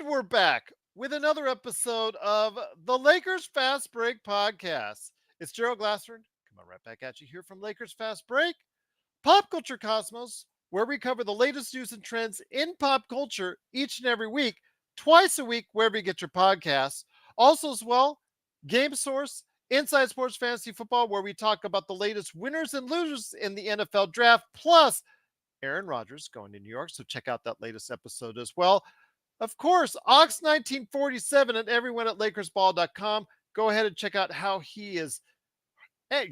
We're back with another episode of the Lakers Fast Break podcast. It's Gerald Glassford coming right back at you here from Lakers Fast Break, Pop Culture Cosmos, where we cover the latest news and trends in pop culture each and every week, twice a week, wherever you get your podcasts. Also, as well, Game Source, Inside Sports Fantasy Football, where we talk about the latest winners and losers in the NFL draft, plus Aaron Rodgers going to New York. So check out that latest episode as well. Of course, Ox 1947 and everyone at LakersBall.com. Go ahead and check out how he is. Hey,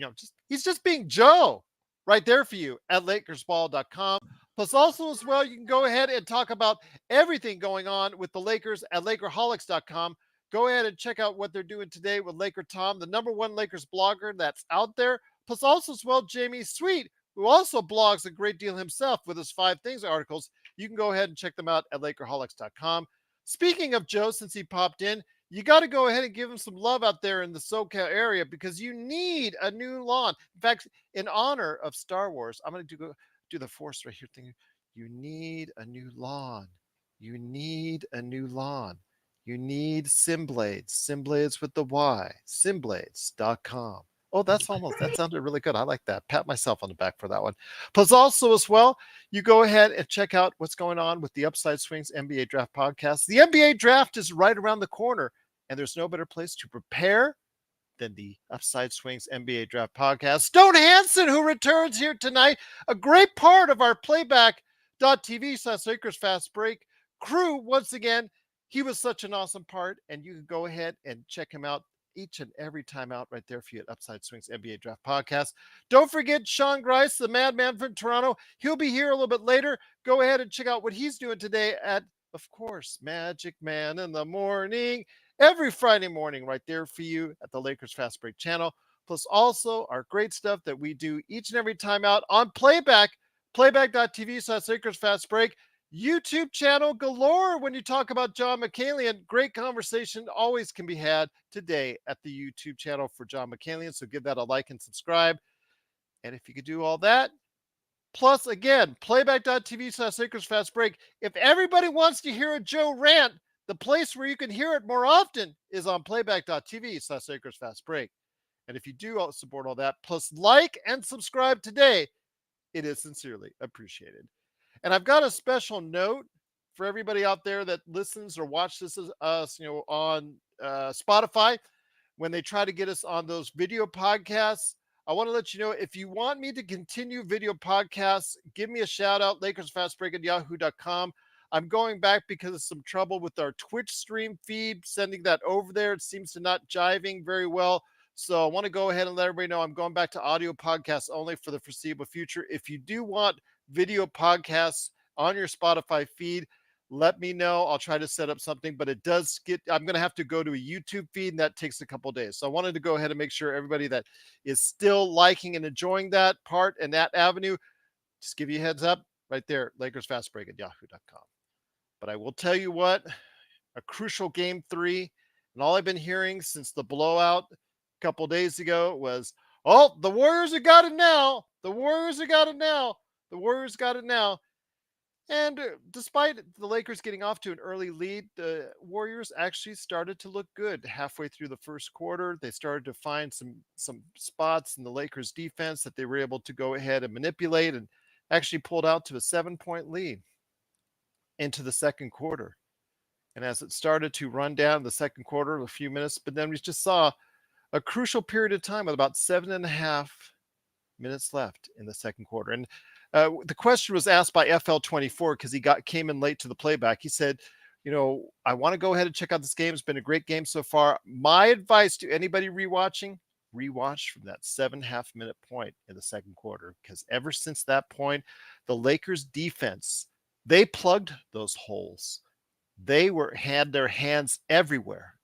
he's just being Joe right there for you at LakersBall.com. Plus, also as well, you can go ahead and talk about everything going on with the Lakers at Lakerholics.com. Go ahead and check out what they're doing today with Laker Tom, the number one Lakers blogger that's out there. Plus, also as well, Jamie Sweet, who also blogs a great deal himself with his 5 Things articles. You can go ahead and check them out at Lakerholics.com. Speaking of Joe, since he popped in, you got to go ahead and give him some love out there in the SoCal area because you need a new lawn. In fact, in honor of Star Wars, I'm going to do the Force right here thing. You need a new lawn. You need a new lawn. You need Simblades. Simblades with the Y. Simblades.com. Oh, that sounded really good. I like that. Pat myself on the back for that one. Plus, also as well, you go ahead and check out what's going on with the Upside Swings NBA Draft podcast. The NBA Draft is right around the corner, and there's no better place to prepare than the Upside Swings NBA Draft podcast. Stone Hansen, who returns here tonight, a great part of our playback.tv/Lakers Fast Break crew. Once again, he was such an awesome part, and you can go ahead and check him out each and every time out right there for you at Upside Swings NBA Draft Podcast. Don't forget Sean Grice, the madman from Toronto. He'll be here a little bit later. Go ahead and check out what he's doing today at, of course, MagicMan in the morning. Every Friday morning right there for you at the Lakers Fast Break channel. Plus also our great stuff that we do each and every time out on playback.tv/Lakers Fast Break. YouTube channel galore when you talk about John McCallion. Great conversation always can be had today at the YouTube channel for John McCallion. So give that a like and subscribe. And if you could do all that, plus again, playback.tv/Lakers Fast Break. If everybody wants to hear a Joe rant, the place where you can hear it more often is on playback.tv/Lakers Fast Break. And if you do support all that, plus like and subscribe today, it is sincerely appreciated. And I've got a special note for everybody out there that listens or watches us, on Spotify. When they try to get us on those video podcasts, I want to let you know, if you want me to continue video podcasts, give me a shout out, LakersFastBreak@yahoo.com. I'm going back because of some trouble with our Twitch stream feed, sending that over there. It seems to not jiving very well. So I want to go ahead and let everybody know I'm going back to audio podcasts only for the foreseeable future. If you do want video podcasts on your Spotify feed, let me know. I'll try to set up something, but I'm going to have to go to a YouTube feed, and that takes a couple of days. So I wanted to go ahead and make sure everybody that is still liking and enjoying that part and that avenue, just give you a heads up right there, LakersFastBreak@yahoo.com. But I will tell you what, a crucial game 3, and all I've been hearing since the blowout a couple days ago was, oh, the Warriors have got it now. The Warriors have got it now. The Warriors got it now. And despite the Lakers getting off to an early lead, the Warriors actually started to look good halfway through the first quarter. They started to find some spots in the Lakers defense that they were able to go ahead and manipulate, and actually pulled out to a 7-point lead into the second quarter. And as it started to run down the second quarter, a few minutes, but then we just saw a crucial period of time with about 7.5 minutes left in the second quarter. And the question was asked by FL24 because he came in late to the playback. He said, I want to go ahead and check out this game. It's been a great game so far. My advice to anybody rewatching, rewatch from that 7.5 minute point in the second quarter, because ever since that point, the Lakers defense, they plugged those holes. They had their hands everywhere.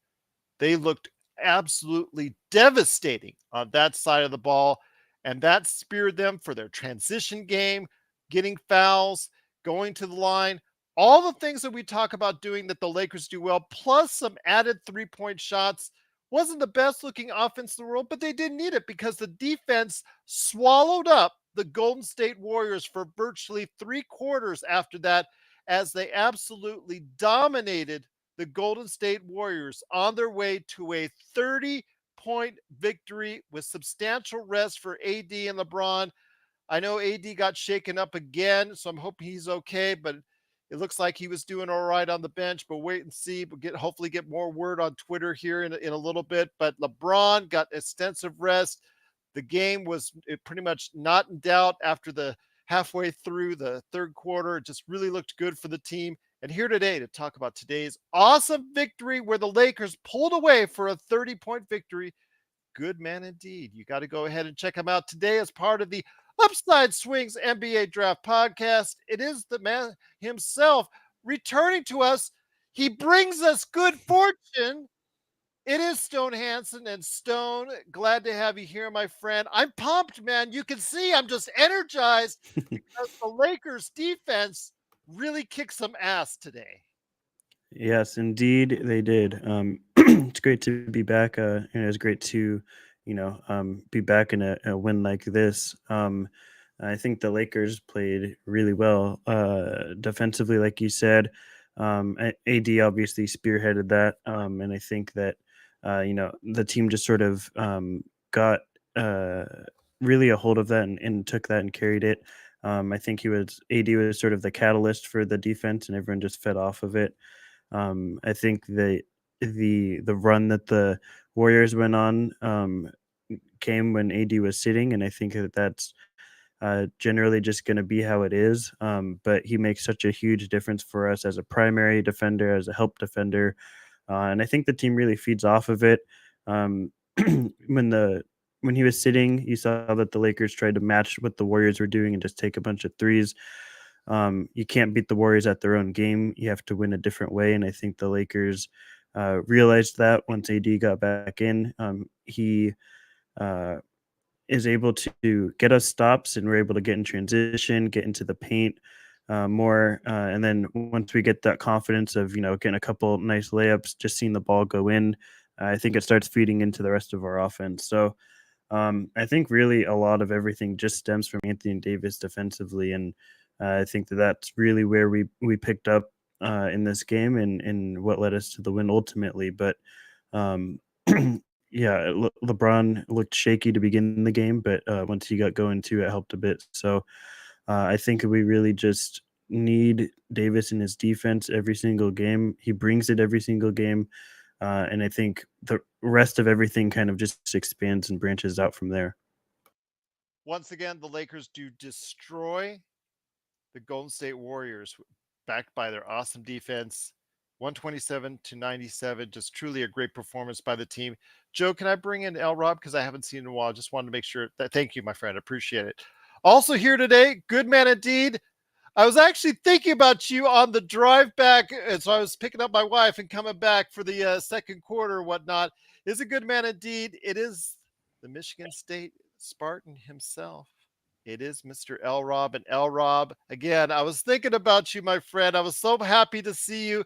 They looked absolutely devastating on that side of the ball, and that speared them for their transition game, getting fouls, going to the line, all the things that we talk about doing that the Lakers do well, plus some added three-point shots. Wasn't the best looking offense in the world, but they didn't need it because the defense swallowed up the Golden State Warriors for virtually 3 quarters after that, as they absolutely dominated the Golden State Warriors on their way to a 30-point victory with substantial rest for AD and LeBron. I know AD got shaken up again, so I'm hoping he's okay, but it looks like he was doing all right on the bench, but wait and see. We'll hopefully get more word on Twitter here in a little bit. But LeBron got extensive rest. The game was pretty much not in doubt after the halfway through the third quarter. It just really looked good for the team. And here today to talk about today's awesome victory where the Lakers pulled away for a 30-point victory. Good man indeed. You got to go ahead and check him out today as part of the Upside Swings NBA Draft Podcast. It is the man himself returning to us. He brings us good fortune. It is Stone Hansen. And Stone, glad to have you here, my friend. I'm pumped, man. You can see I'm just energized because the Lakers defense really kicked some ass today. Yes, indeed, they did. It's great to be back. And it's great to, be back in a win like this. I think the Lakers played really well defensively, like you said. AD obviously spearheaded that, and I think that the team just sort of got uh, really a hold of that and took that and carried it. I think AD was sort of the catalyst for the defense, and everyone just fed off of it. I think the run that the Warriors went on came when AD was sitting, and I think that's generally just going to be how it is. But he makes such a huge difference for us as a primary defender, as a help defender, and I think the team really feeds off of it. Um, when he was sitting, you saw that the Lakers tried to match what the Warriors were doing and just take a bunch of threes. You can't beat the Warriors at their own game. You have to win a different way. And I think the Lakers realized that once AD got back in. He uh, is able to get us stops, and we're able to get in transition, get into the paint more. And then once we get that confidence of, getting a couple nice layups, just seeing the ball go in, I think it starts feeding into the rest of our offense. So I think really a lot of everything just stems from Anthony Davis defensively. And I think that's really where we picked up in this game and what led us to the win ultimately. But um, yeah, LeBron looked shaky to begin the game, but once he got going too, it helped a bit. So I think we really just need Davis in his defense every single game. He brings it every single game. And I think the rest of everything kind of just expands and branches out from there. Once again, the Lakers do destroy the Golden State Warriors, backed by their awesome defense, 127-97. Just truly a great performance by the team. Joe, can I bring in LRob because I haven't seen him in a while? Just wanted to make sure that. Thank you, my friend. Appreciate it. Also here today, good man indeed. I was actually thinking about you on the drive back, and so I was picking up my wife and coming back for the second quarter and whatnot. Is a good man indeed. It is the Michigan State Spartan himself. It is Mr. LRob. And LRob, again, I was thinking about you, my friend. I was so happy to see you.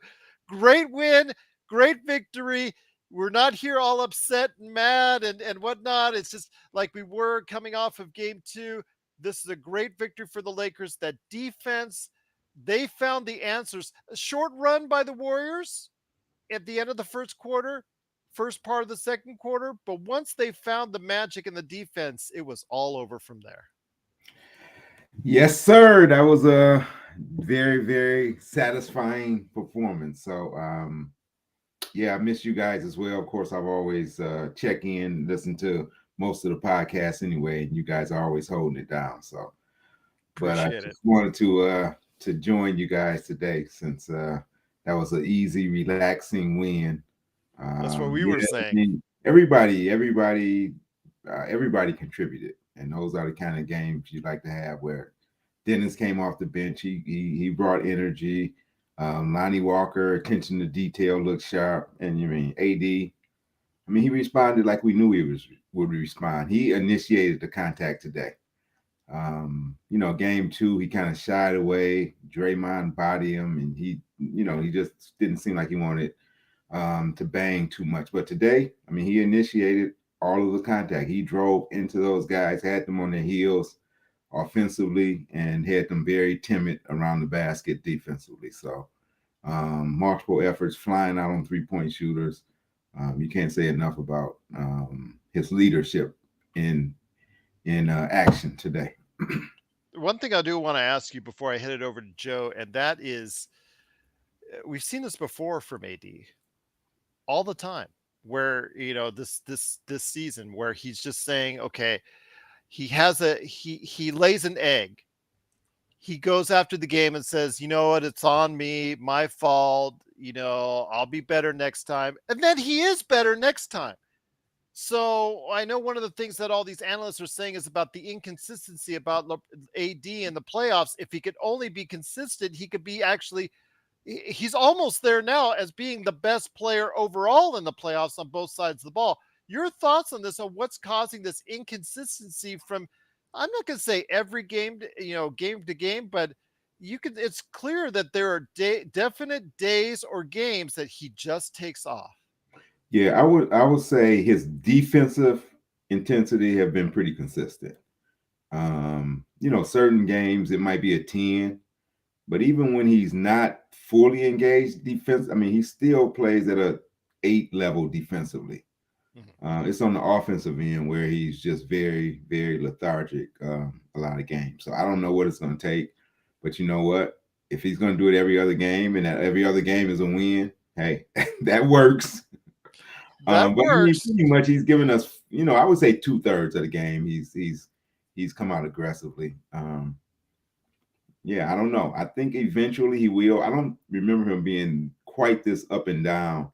Great win, great victory. We're not here all upset and mad and whatnot. It's just like we were coming off of game two. This is a great victory for the Lakers. That defense, they found the answers. A short run by the Warriors at the end of the first quarter, first part of the second quarter. But once they found the magic in the defense, it was all over from there. Yes, sir. That was very, very satisfying performance. So, yeah, I miss you guys as well. Of course, I've always check in, listen to most of the podcasts anyway, and you guys are always holding it down. So, but I Appreciate it. just wanted to join you guys today since that was an easy, relaxing win. That's what we Yeah, were I saying. mean, everybody contributed, and those are the kind of games you like to have where Dennis came off the bench. He brought energy. Lonnie Walker, attention to detail, looked sharp, and you mean AD. I mean, he responded like we knew he would respond. He initiated the contact today. Game two, he kind of shied away. Draymond bodied him, and he just didn't seem like he wanted to bang too much. But today, I mean, he initiated all of the contact. He drove into those guys, had them on their heels offensively, and had them very timid around the basket defensively. So multiple efforts, flying out on 3-point shooters. You can't say enough about his leadership in action today. One thing I do want to ask you before I head it over to Joe, and that is, we've seen this before from AD all the time, where this season where he's just saying, okay, he lays an egg. He goes after the game and says, you know what, it's on me, my fault. I'll be better next time, and then he is better next time. So I know one of the things that all these analysts are saying is about the inconsistency about AD in the playoffs. If he could only be consistent, he could be actually, he's almost there now as being the best player overall in the playoffs on both sides of the ball. Your thoughts on this, on what's causing this inconsistency from, I'm not going to say every game, game to game, but it's clear that there are definite days or games that he just takes off. Yeah, I would say his defensive intensity have been pretty consistent. Certain games it might be a 10, but even when he's not fully engaged defense, I mean, he still plays at a 8 level defensively. Mhm. It's on the offensive end where he's just very, very lethargic a lot of games. So I don't know what it's going to take, but you know what? If he's going to do it every other game and that every other game is a win, hey, that works. That But I mean, works. pretty much he's given us, I would say 2/3 of the game. He's come out aggressively. Yeah, I don't know. I think eventually he will. I don't remember him being quite this up and down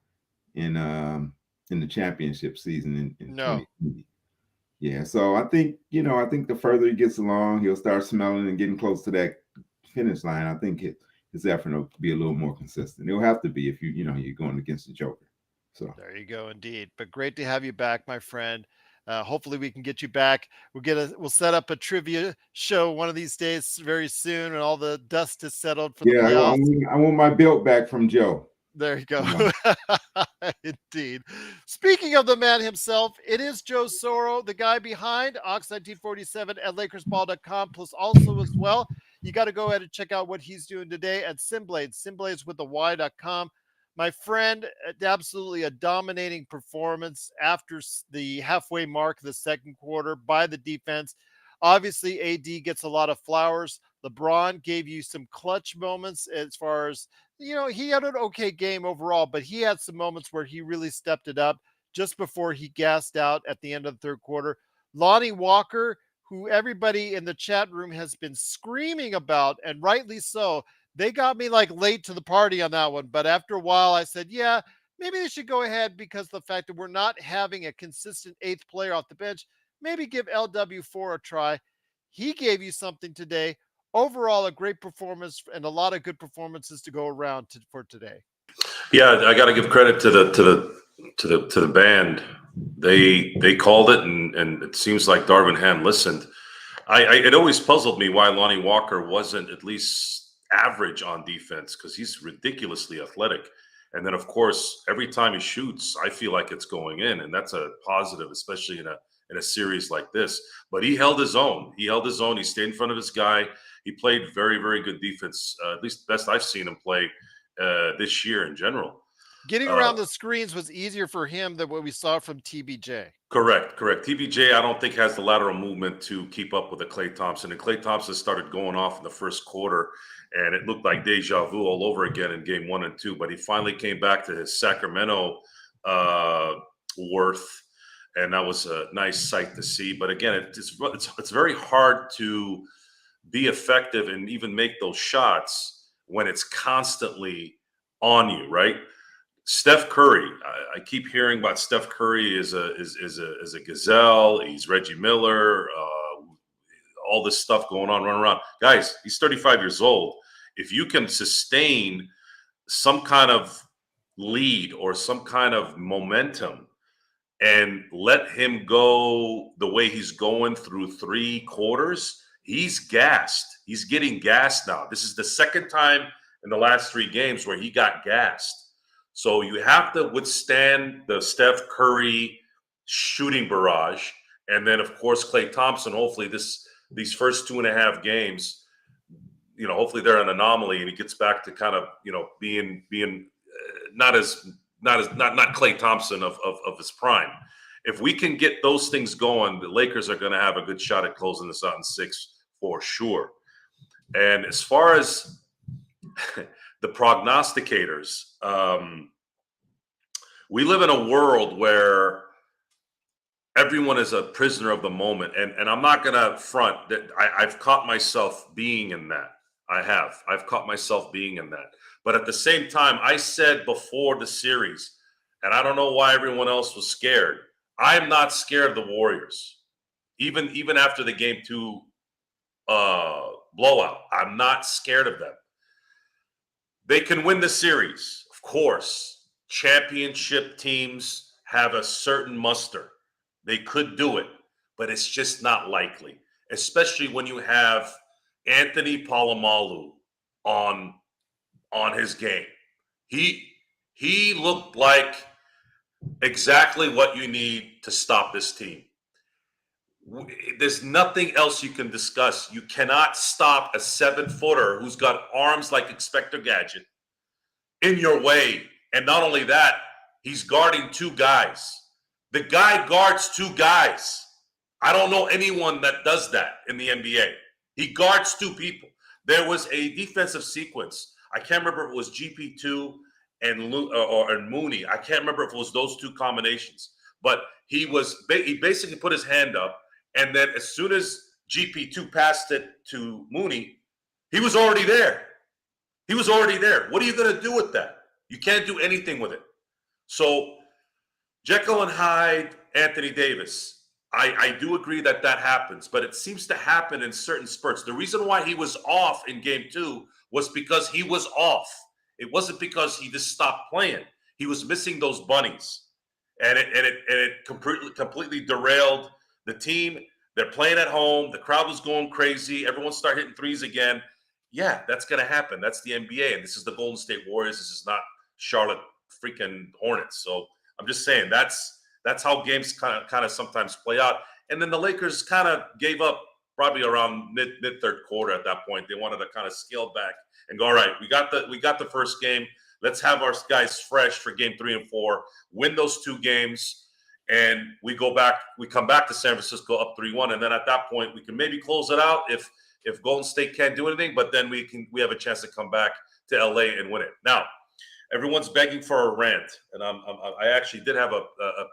in the championship season in No, 2020. Yeah, so I think the further he gets along, he'll start smelling and getting close to that finish line. I think his effort will be a little more consistent. It'll have to be if you're going against the Joker. So there you go, indeed. But great to have you back, my friend. Hopefully, we can get you back. We'll set up a trivia show one of these days, very soon, when all the dust is settled for the yeah, playoffs. I want my belt back from Joe. There you go. You know. Indeed. Speaking of the man himself, it is Joe Soro, the guy behind Ox1947 at LakersBall.com. Plus, also as well, you got to go ahead and check out what he's doing today at Simblades with the Y.com. My friend, absolutely a dominating performance after the halfway mark of the second quarter by the defense. Obviously, AD gets a lot of flowers. LeBron gave you some clutch moments as far as, he had an okay game overall, but he had some moments where he really stepped it up just before he gassed out at the end of the third quarter. Lonnie Walker, who everybody in the chat room has been screaming about, and rightly so. They got me like late to the party on that one, but after a while I said, yeah, maybe they should go ahead, because the fact that we're not having a consistent eighth player off the bench, maybe give LW4 a try. He gave you something today. Overall, a great performance and a lot of good performances to go around for today. Yeah, I got to give credit to the band. They called it, and it seems like Darvin Ham listened. It always puzzled me why Lonnie Walker wasn't at least average on defense, because he's ridiculously athletic. And then, of course, every time he shoots, I feel like it's going in, and that's a positive, especially in a series like this. But he held his own. He held his own. He stayed in front of his guy. He played very, very good defense, at least best I've seen him play this year in general. Getting around the screens was easier for him than what we saw from TBJ. Correct. TBJ, I don't think has the lateral movement to keep up with the Klay Thompson. And Klay Thompson started going off in the first quarter, and it looked like deja vu all over again in game 1 and 2. But he finally came back to his Sacramento worth, and that was a nice sight to see. But again, it's very hard to be effective and even make those shots when it's constantly on you, right? Steph Curry, I keep hearing about Steph Curry is a gazelle. He's Reggie Miller, all this stuff going on, running around. Guys, he's 35 years old. If you can sustain some kind of lead or some kind of momentum and let him go the way he's going through 3 quarters, he's gassed. He's getting gassed now. This is the second time in the last 3 games where he got gassed. So you have to withstand the Steph Curry shooting barrage. And then, of course, Klay Thompson, hopefully these first 2.5 games, hopefully they're an anomaly and he gets back to kind of, being not Klay Thompson of his prime. If we can get those things going, the Lakers are going to have a good shot at closing this out in 6 for sure. And as far as the prognosticators, we live in a world where everyone is a prisoner of the moment. And I'm not going to front that I've caught myself being in that. I've caught myself being in that. But at the same time, I said before the series, and I don't know why everyone else was scared. I'm not scared of the Warriors. Even after the game 2 blowout, I'm not scared of them. They can win the series, of course. Championship teams have a certain muster. They could do it, but it's just not likely, especially when you have Anthony Polamalu on his game. He looked like exactly what you need to stop this team. There's nothing else you can discuss. You cannot stop a 7-footer who's got arms like Inspector Gadget in your way. And not only that, he's guarding 2 guys. The guy guards 2 guys. I don't know anyone that does that in the NBA. He guards 2 people. There was a defensive sequence. I can't remember if it was GP2 and Mooney. I can't remember if it was those 2 combinations. But he basically put his hand up, and then as soon as GP2 passed it to Mooney, he was already there. What are you going to do with that? You can't do anything with it. So Jekyll and Hyde, Anthony Davis, I do agree that happens, but it seems to happen in certain spurts. The reason why he was off in game 2 was because he was off. It wasn't because he just stopped playing. He was missing those bunnies, and it completely derailed the team. They're playing at home. The crowd was going crazy. Everyone started hitting threes again. Yeah, that's going to happen. That's the NBA, and this is the Golden State Warriors. This is not Charlotte freaking Hornets. So I'm just saying that's how games kind of sometimes play out. And then the Lakers kind of gave up probably around mid third quarter at that point. They wanted to kind of scale back and go, all right, we got the first game. Let's have our guys fresh for game 3 and 4, win those 2 games, and we come back to San Francisco up 3-1. And then at that point, we can maybe close it out if Golden State can't do anything, but then we have a chance to come back to LA and win it. Now, everyone's begging for a rant, and I actually did have a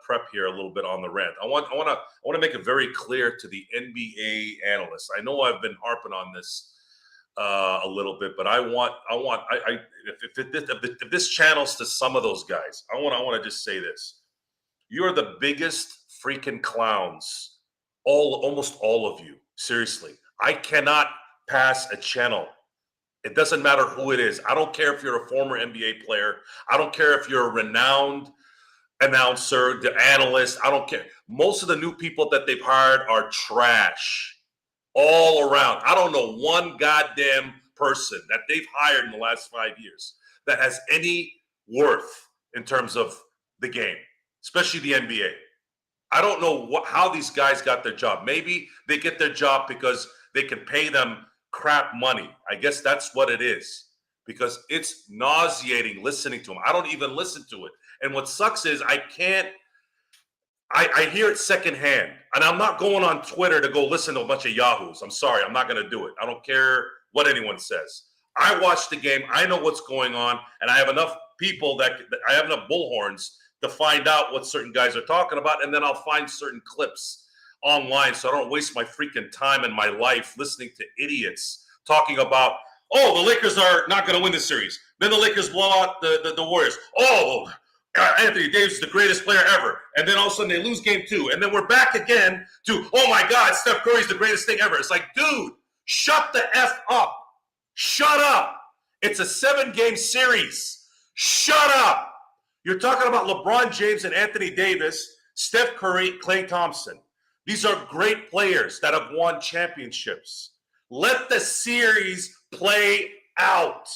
prep here a little bit on the rant. I want to make it very clear to the NBA analysts. I know I've been harping on this a little bit, but if this channels to some of those guys, I want to just say this: you're the biggest freaking clowns, almost all of you. Seriously, I cannot pass a channel. It doesn't matter who it is. I don't care if you're a former NBA player. I don't care if you're a renowned announcer, the analyst. I don't care. Most of the new people that they've hired are trash all around. I don't know one goddamn person that they've hired in the last 5 years that has any worth in terms of the game, especially the NBA. I don't know how these guys got their job. Maybe they get their job because they can pay them crap money. I guess that's what it is. because it's nauseating listening to him. I don't even listen to it. And what sucks is I hear it secondhand. And I'm not going on Twitter to go listen to a bunch of yahoos. I'm sorry. I'm not going to do it. I don't care what anyone says. I watch the game. I know what's going on. And I have enough people that I have enough bullhorns to find out what certain guys are talking about. And then I'll find certain clips online so I don't waste my freaking time and my life listening to idiots talking about, oh, the Lakers are not going to win the series. Then the Lakers blow out the Warriors. Oh, Anthony Davis is the greatest player ever. And then all of a sudden they lose game 2. And then we're back again to, oh my God, Steph Curry's the greatest thing ever. It's like, dude, shut the F up. Shut up. It's a 7-game series. Shut up. You're talking about LeBron James and Anthony Davis, Steph Curry, Klay Thompson. These are great players that have won championships. Let the series play out.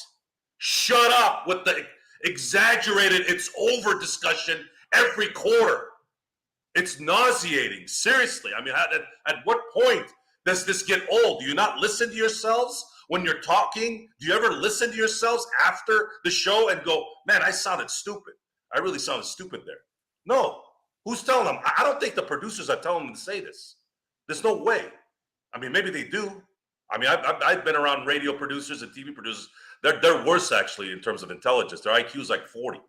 Shut up with the exaggerated, it's over discussion every quarter. It's nauseating. Seriously. I mean, at what point does this get old? Do you not listen to yourselves when you're talking? Do you ever listen to yourselves after the show and go, man, I sounded stupid. I really sounded stupid there. No. Who's telling them? I don't think the producers are telling them to say this. There's no way. I mean, maybe they do. I mean, I've been around radio producers and TV producers. They're worse, actually, in terms of intelligence. Their IQ is like 40.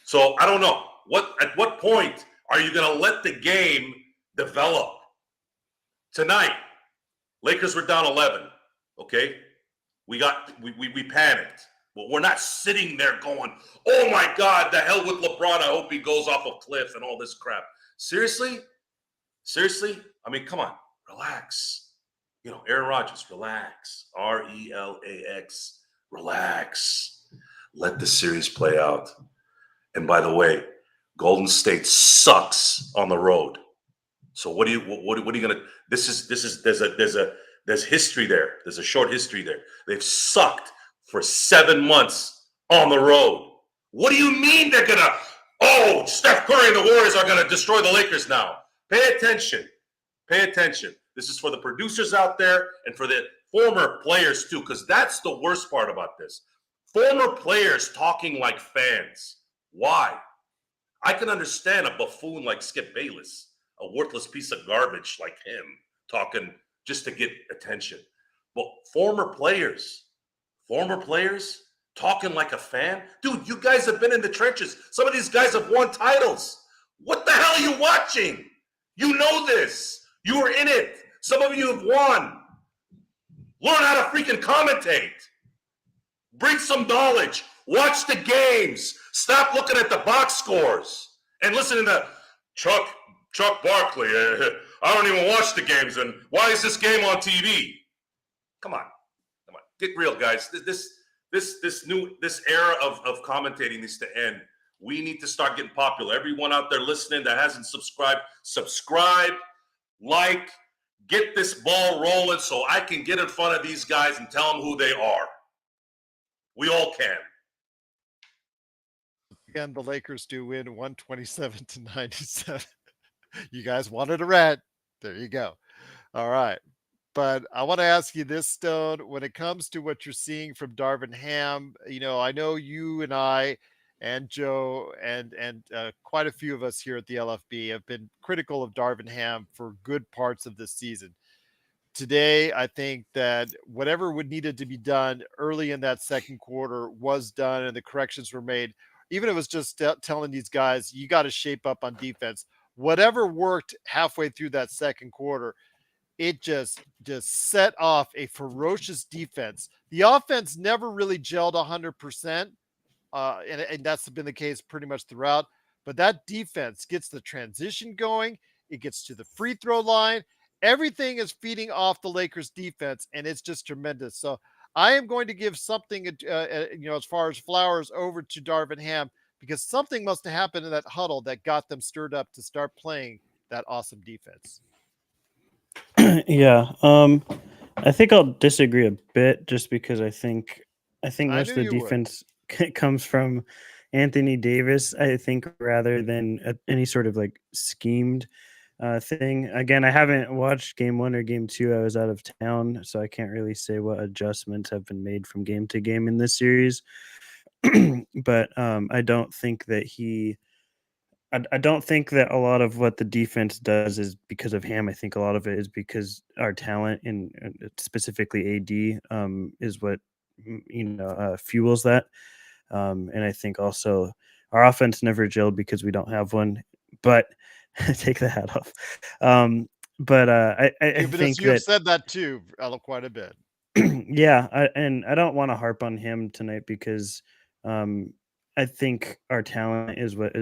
So I don't know. At what point are you going to let the game develop? Tonight, Lakers were down 11. Okay, we panicked. Well, we're not sitting there going, oh my God, the hell with LeBron. I hope he goes off a cliff and all this crap. Seriously? I mean, come on, relax. You know, Aaron Rodgers, relax. RELAX, relax. Let the series play out. And by the way, Golden State sucks on the road. So what are you gonna? There's history there. There's a short history there. They've sucked for 7 months on the road. What do you mean they're gonna? Oh, Steph Curry and the Warriors are gonna destroy the Lakers now. Pay attention. Pay attention. This is for the producers out there and for the former players too, because that's the worst part about this. Former players talking like fans. Why? I can understand a buffoon like Skip Bayless, a worthless piece of garbage like him, talking just to get attention. But former players talking like a fan? Dude, you guys have been in the trenches. Some of these guys have won titles. What the hell are you watching? You know this. You were in it. Some of you have won. Learn how to freaking commentate. Bring some knowledge. Watch the games. Stop looking at the box scores and listening to Chuck Barkley. I don't even watch the games. And why is this game on TV? Come on. Get real, guys. This era of commentating needs to end. We need to start getting popular. Everyone out there listening that hasn't subscribed, subscribe, like, get this ball rolling so I can get in front of these guys and tell them who they are. We all can. Again, the Lakers do win 127-97. You guys wanted a rant. There you go. All right. But I want to ask you this, Stone, when it comes to what you're seeing from Darvin Ham, I know you and I and Joe and quite a few of us here at the LFB have been critical of Darvin Ham for good parts of this season. Today, I think that whatever needed to be done early in that second quarter was done and the corrections were made. Even if it was just telling these guys, you got to shape up on defense. Whatever worked halfway through that second quarter, it just set off a ferocious defense. The offense never really gelled 100%, and that's been the case pretty much throughout. But that defense gets the transition going. It gets to the free throw line. Everything is feeding off the Lakers defense, and it's just tremendous. So I am going to give something, as far as flowers over to Darvin Ham, because something must have happened in that huddle that got them stirred up to start playing that awesome defense. Yeah. I think I'll disagree a bit just because I think most of the defense comes from Anthony Davis, I think, rather than any sort of like schemed thing. Again, I haven't watched game 1 or game 2. I was out of town, so I can't really say what adjustments have been made from game to game in this series. But I don't think that I don't think that a lot of what the defense does is because of Ham. I think a lot of it is because our talent, and specifically AD, is what fuels that. And I think also our offense never gelled because we don't have one. But take the hat off. But I think You have that said that too, quite a bit. yeah, and I don't want to harp on him tonight because um, I think our talent is what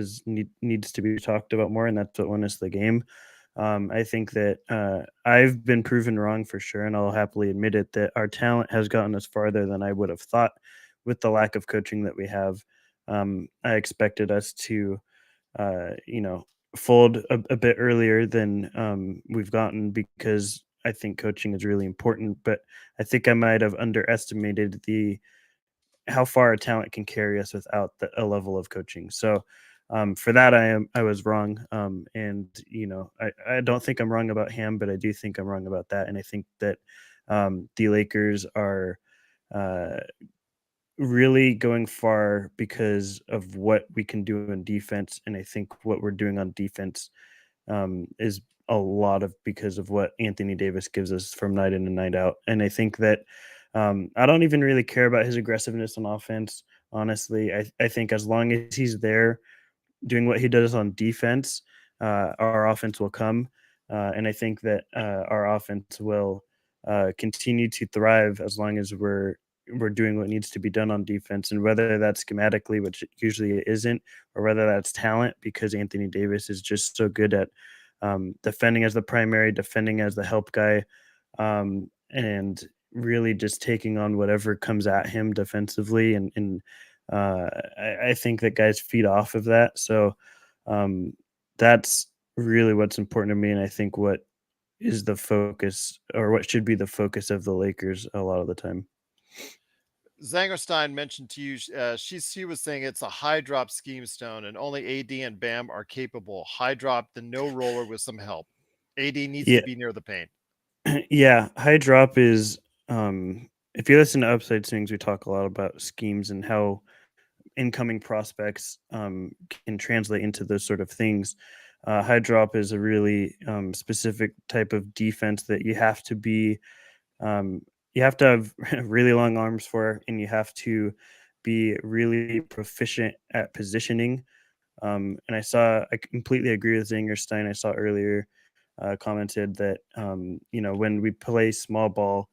needs to be talked about more, and that's what won us the game. I think that I've been proven wrong for sure, and I'll happily admit it that our talent has gotten us farther than I would have thought with the lack of coaching that we have. I expected us to, you know, fold a bit earlier than we've gotten because I think coaching is really important. But I think I might have underestimated the how far a talent can carry us without a level of coaching. So for that, I was wrong, and I don't think I'm wrong about Ham, but I do think I'm wrong about that, and I think that the Lakers are. Really going far because of what we can do in defense, and I think what we're doing on defense is a lot of because of what Anthony Davis gives us from night in and night out. And I think that I don't even really care about his aggressiveness on offense. Honestly, I think as long as he's there doing what he does on defense, our offense will come. And I think that our offense will continue to thrive as long as we're doing what needs to be done on defense, and whether that's schematically, which usually it isn't, or whether that's talent, because Anthony Davis is just so good at defending as the primary, defending as the help guy, and really just taking on whatever comes at him defensively. And I think that guys feed off of that. So um, that's really what's important to me, and I think what is the focus, or what should be the focus of the Lakers a lot of the time. Zangerstein mentioned to you, she was saying it's a high drop scheme stone, and only AD and Bam are capable. High drop, the no roller with some help. AD needs to Yeah, be near the paint. yeah. High drop is if you listen to Upside Swings, we talk a lot about schemes and how incoming prospects can translate into those sort of things. High drop is a really specific type of defense that um, you have to have really long arms for, and you have to be really proficient at positioning. And I completely agree with Zingerstein. I saw earlier commented that when we play small ball,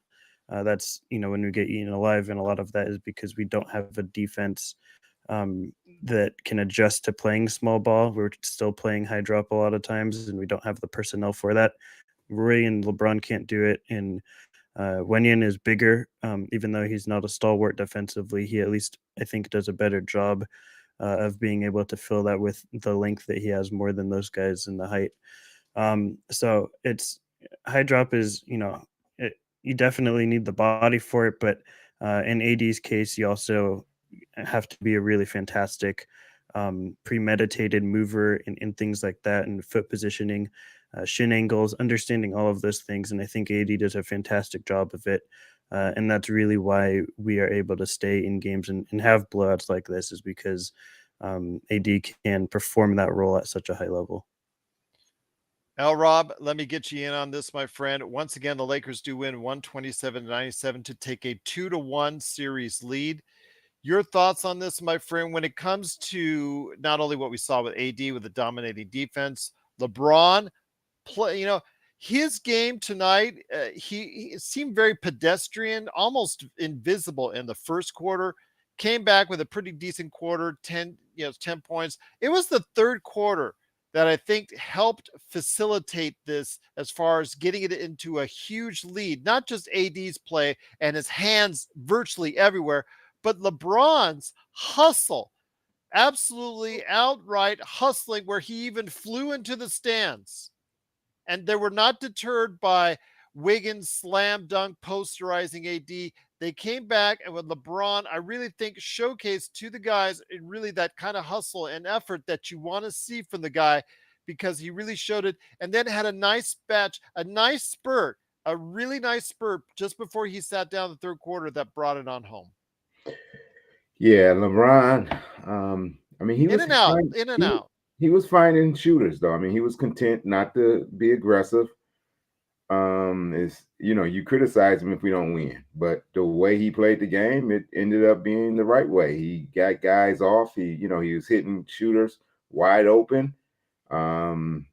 that's when we get eaten alive, and a lot of that is because we don't have a defense um, that can adjust to playing small ball. We're still playing high drop a lot of times, and we don't have the personnel for that. Roy and LeBron can't do it, and Wenyan is bigger, even though he's not a stalwart defensively. He at least, I think, does a better job of being able to fill that with the length that he has more than those guys in the height. So it's high drop is, you definitely need the body for it, but in AD's case, you also have to be a really fantastic premeditated mover and things like that, and foot positioning, shin angles, understanding all of those things. And I think AD does a fantastic job of it. And that's really why we are able to stay in games and have blowouts like this, is because AD can perform that role at such a high level. LRob, let me get you in on this, my friend. Once again, the Lakers do win 127-97 to take a 2-1 series lead. Your thoughts on this, my friend, when it comes to not only what we saw with AD with the dominating defense, LeBron play, his game tonight, he seemed very pedestrian, almost invisible in the first quarter. Came back with a pretty decent quarter, 10 points. It was the third quarter that I think helped facilitate this as far as getting it into a huge lead, not just AD's play and his hands virtually everywhere, but LeBron's hustle, absolutely outright hustling, where he even flew into the stands. And they were not deterred by Wiggins slam dunk posterizing AD. They came back, and with LeBron, I really think showcased to the guys really that kind of hustle and effort that you want to see from the guy, because he really showed it, and then had a nice spurt, a really nice spurt just before he sat down the third quarter that brought it on home. Yeah, LeBron. I mean, he In was and out, fine- in and out. he was finding shooters though. I mean, he was content not to be aggressive. Is you criticize him if we don't win, but the way he played the game, it ended up being the right way. He got guys off. He was hitting shooters wide open. Um,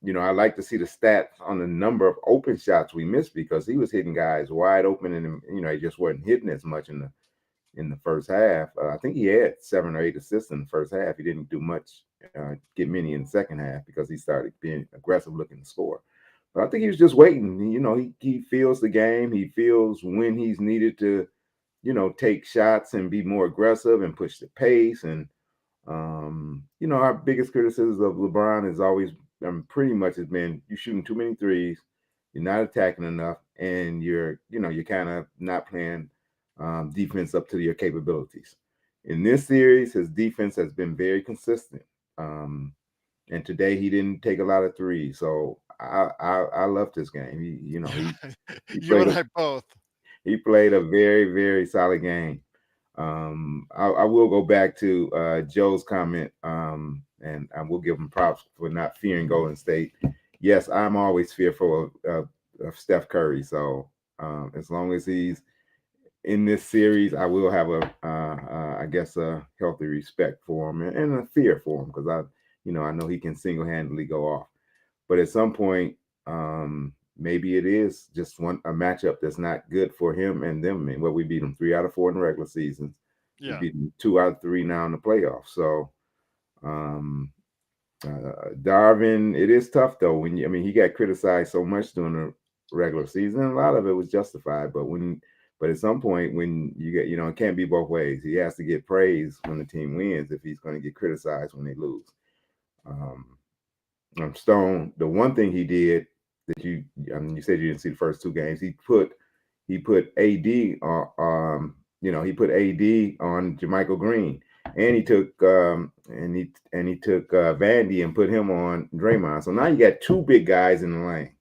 I like to see the stats on the number of open shots we missed because he was hitting guys wide open, and he just wasn't hitting as much in the first half. I think he had 7 or 8 assists in the first half. He didn't do much, get many in the second half because he started being aggressive looking to score. But I think he was just waiting. He feels the game. He feels when he's needed to, take shots and be more aggressive and push the pace. And, our biggest criticism of LeBron is always pretty much has been you're shooting too many threes, you're not attacking enough, and you're kind of not playing defense up to your capabilities. In this series, his defense has been very consistent. And today he didn't take a lot of threes. So I loved this game. He You and I both. He played a very, very solid game. I will go back to Joe's comment, and I will give him props for not fearing Golden State. Yes, I'm always fearful of Steph Curry. So as long as he's in this series, I will have I guess a healthy respect for him and a fear for him because I know he can single-handedly go off. But at some point, maybe it is just a matchup that's not good for him and them. I mean, we beat them 3 out of 4 in the regular season. Yeah. We beat them 2 out of 3 now in the playoffs. So, Darvin, it is tough though. He got criticized so much during the regular season. A lot of it was justified, but at some point when you get, it can't be both ways. He has to get praise when the team wins if he's going to get criticized when they lose. Stone, the one thing he did that you said you didn't see the first 2 games. He put AD on, he put AD on JaMychal Green, and he took he took Vandy and put him on Draymond. So now you got 2 big guys in the lane.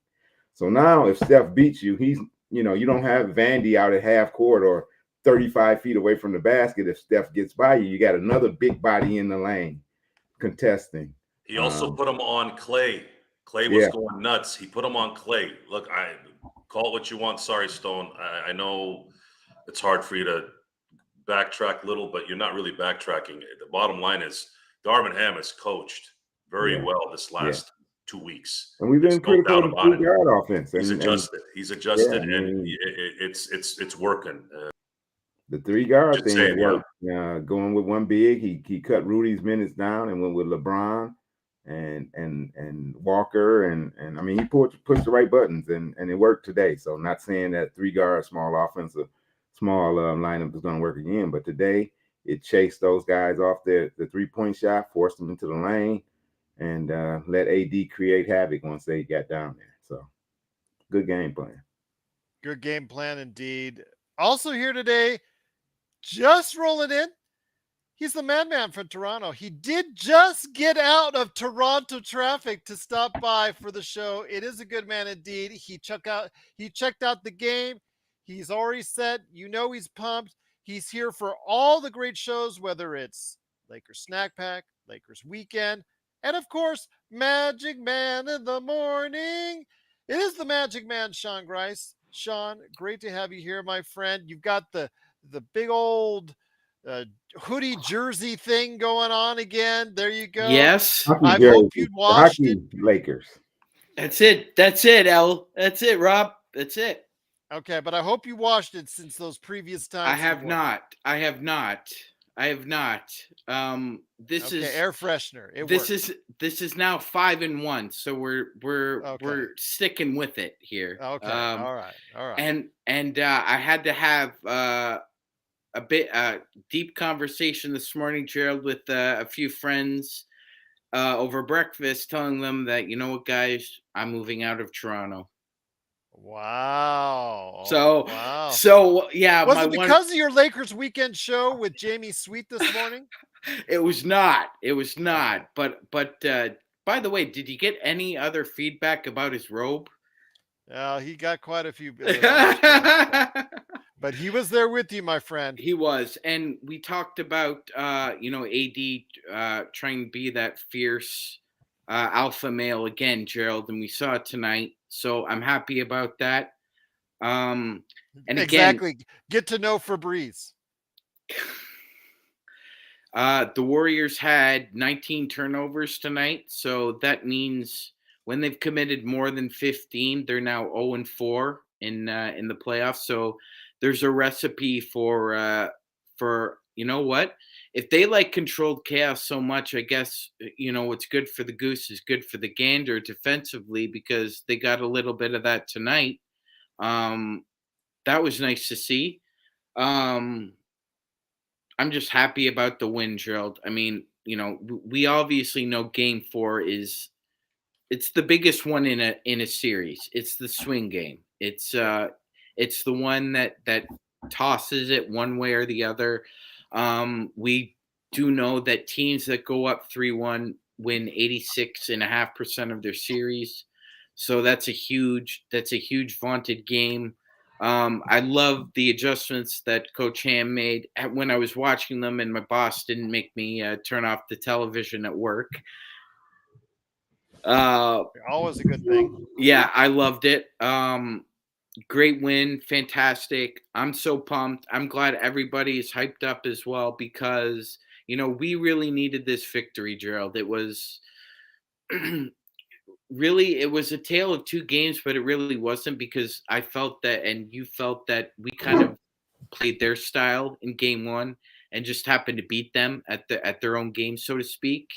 So now if Steph beats you, he's you don't have Vandy out at half court or 35 feet away from the basket. If Steph gets by you, you got another big body in the lane contesting. He also put him on Clay. Clay was going nuts. He put him on Clay. Look, I call it what you want. Sorry, Stone. I know it's hard for you to backtrack a little, but you're not really backtracking. The bottom line is Darvin Ham has coached very well this last 2 weeks. And we've been critical of the 3-guard offense. He's adjusted. He's adjusted, and it's working. The 3-guard thing worked. Going with one big, he cut Rudy's minutes down and went with LeBron and Walker and he pushed the right buttons and it worked today. So not saying that 3-guard small offensive small lineup is going to work again, but today it chased those guys off the 3-point shot, forced them into the lane, and let AD create havoc once they got down there. So good game plan. Good game plan indeed. Also here today, just rolling in, he's the madman from Toronto. He did just get out of Toronto traffic to stop by for the show. It is a good man indeed. He checked out the game. He's already said, he's pumped. He's here for all the great shows, whether it's Lakers Snack Pack, Lakers Weekend, and of course, Magic Man in the morning. It is the Magic Man, Sean Grice. Sean, great to have you here, my friend. You've got the big old hoodie jersey thing going on again. There you go. Yes. I hope you watched it. Lakers. That's it, L. That's it, Rob. That's it. Okay, but I hope you watched it since those previous times. I have not. This is air freshener. This is now 5-1, so we're sticking with it here. Okay. All right. And I had to have a bit deep conversation this morning, Gerald, with a few friends over breakfast, telling them that, you know what, guys, I'm moving out of Toronto. Wow. So yeah. Was it because of your Lakers Weekend show with Jamie Sweet this morning? It was not. But by By the way, did you get any other feedback about his robe? He got quite a few. He But he was there with you, my friend. was, and we talked about AD trying to be that fierce alpha male again, Gerald, and we saw it tonight. So I'm happy about that. And again, Exactly. Get to know Febreze. the Warriors had 19 turnovers tonight, so that means when they've committed more than 15, they're now 0-4 in the playoffs. So there's a recipe for you know what? If they like controlled chaos so much, I guess what's good for the goose is good for the gander defensively, because they got a little bit of that tonight. That was nice to see. I'm just happy about the win, Gerald. I mean, we obviously know Game 4 it's the biggest one in a series. It's the swing game. It's the one that tosses it one way or the other. We do know that teams that go up 3-1 win 86.5% of their series. So that's a huge vaunted game. I love the adjustments that Coach Ham made when I was watching them, and my boss didn't make me turn off the television at work. Always a good thing. Yeah, I loved it. Great win, fantastic. I'm so pumped. I'm glad everybody is hyped up as well, because we really needed this victory, Gerald. It was really, it was a tale of two games, but it really wasn't, because I felt that, and you felt that, we kind of played their style in Game 1 and just happened to beat them at their own game, so to speak.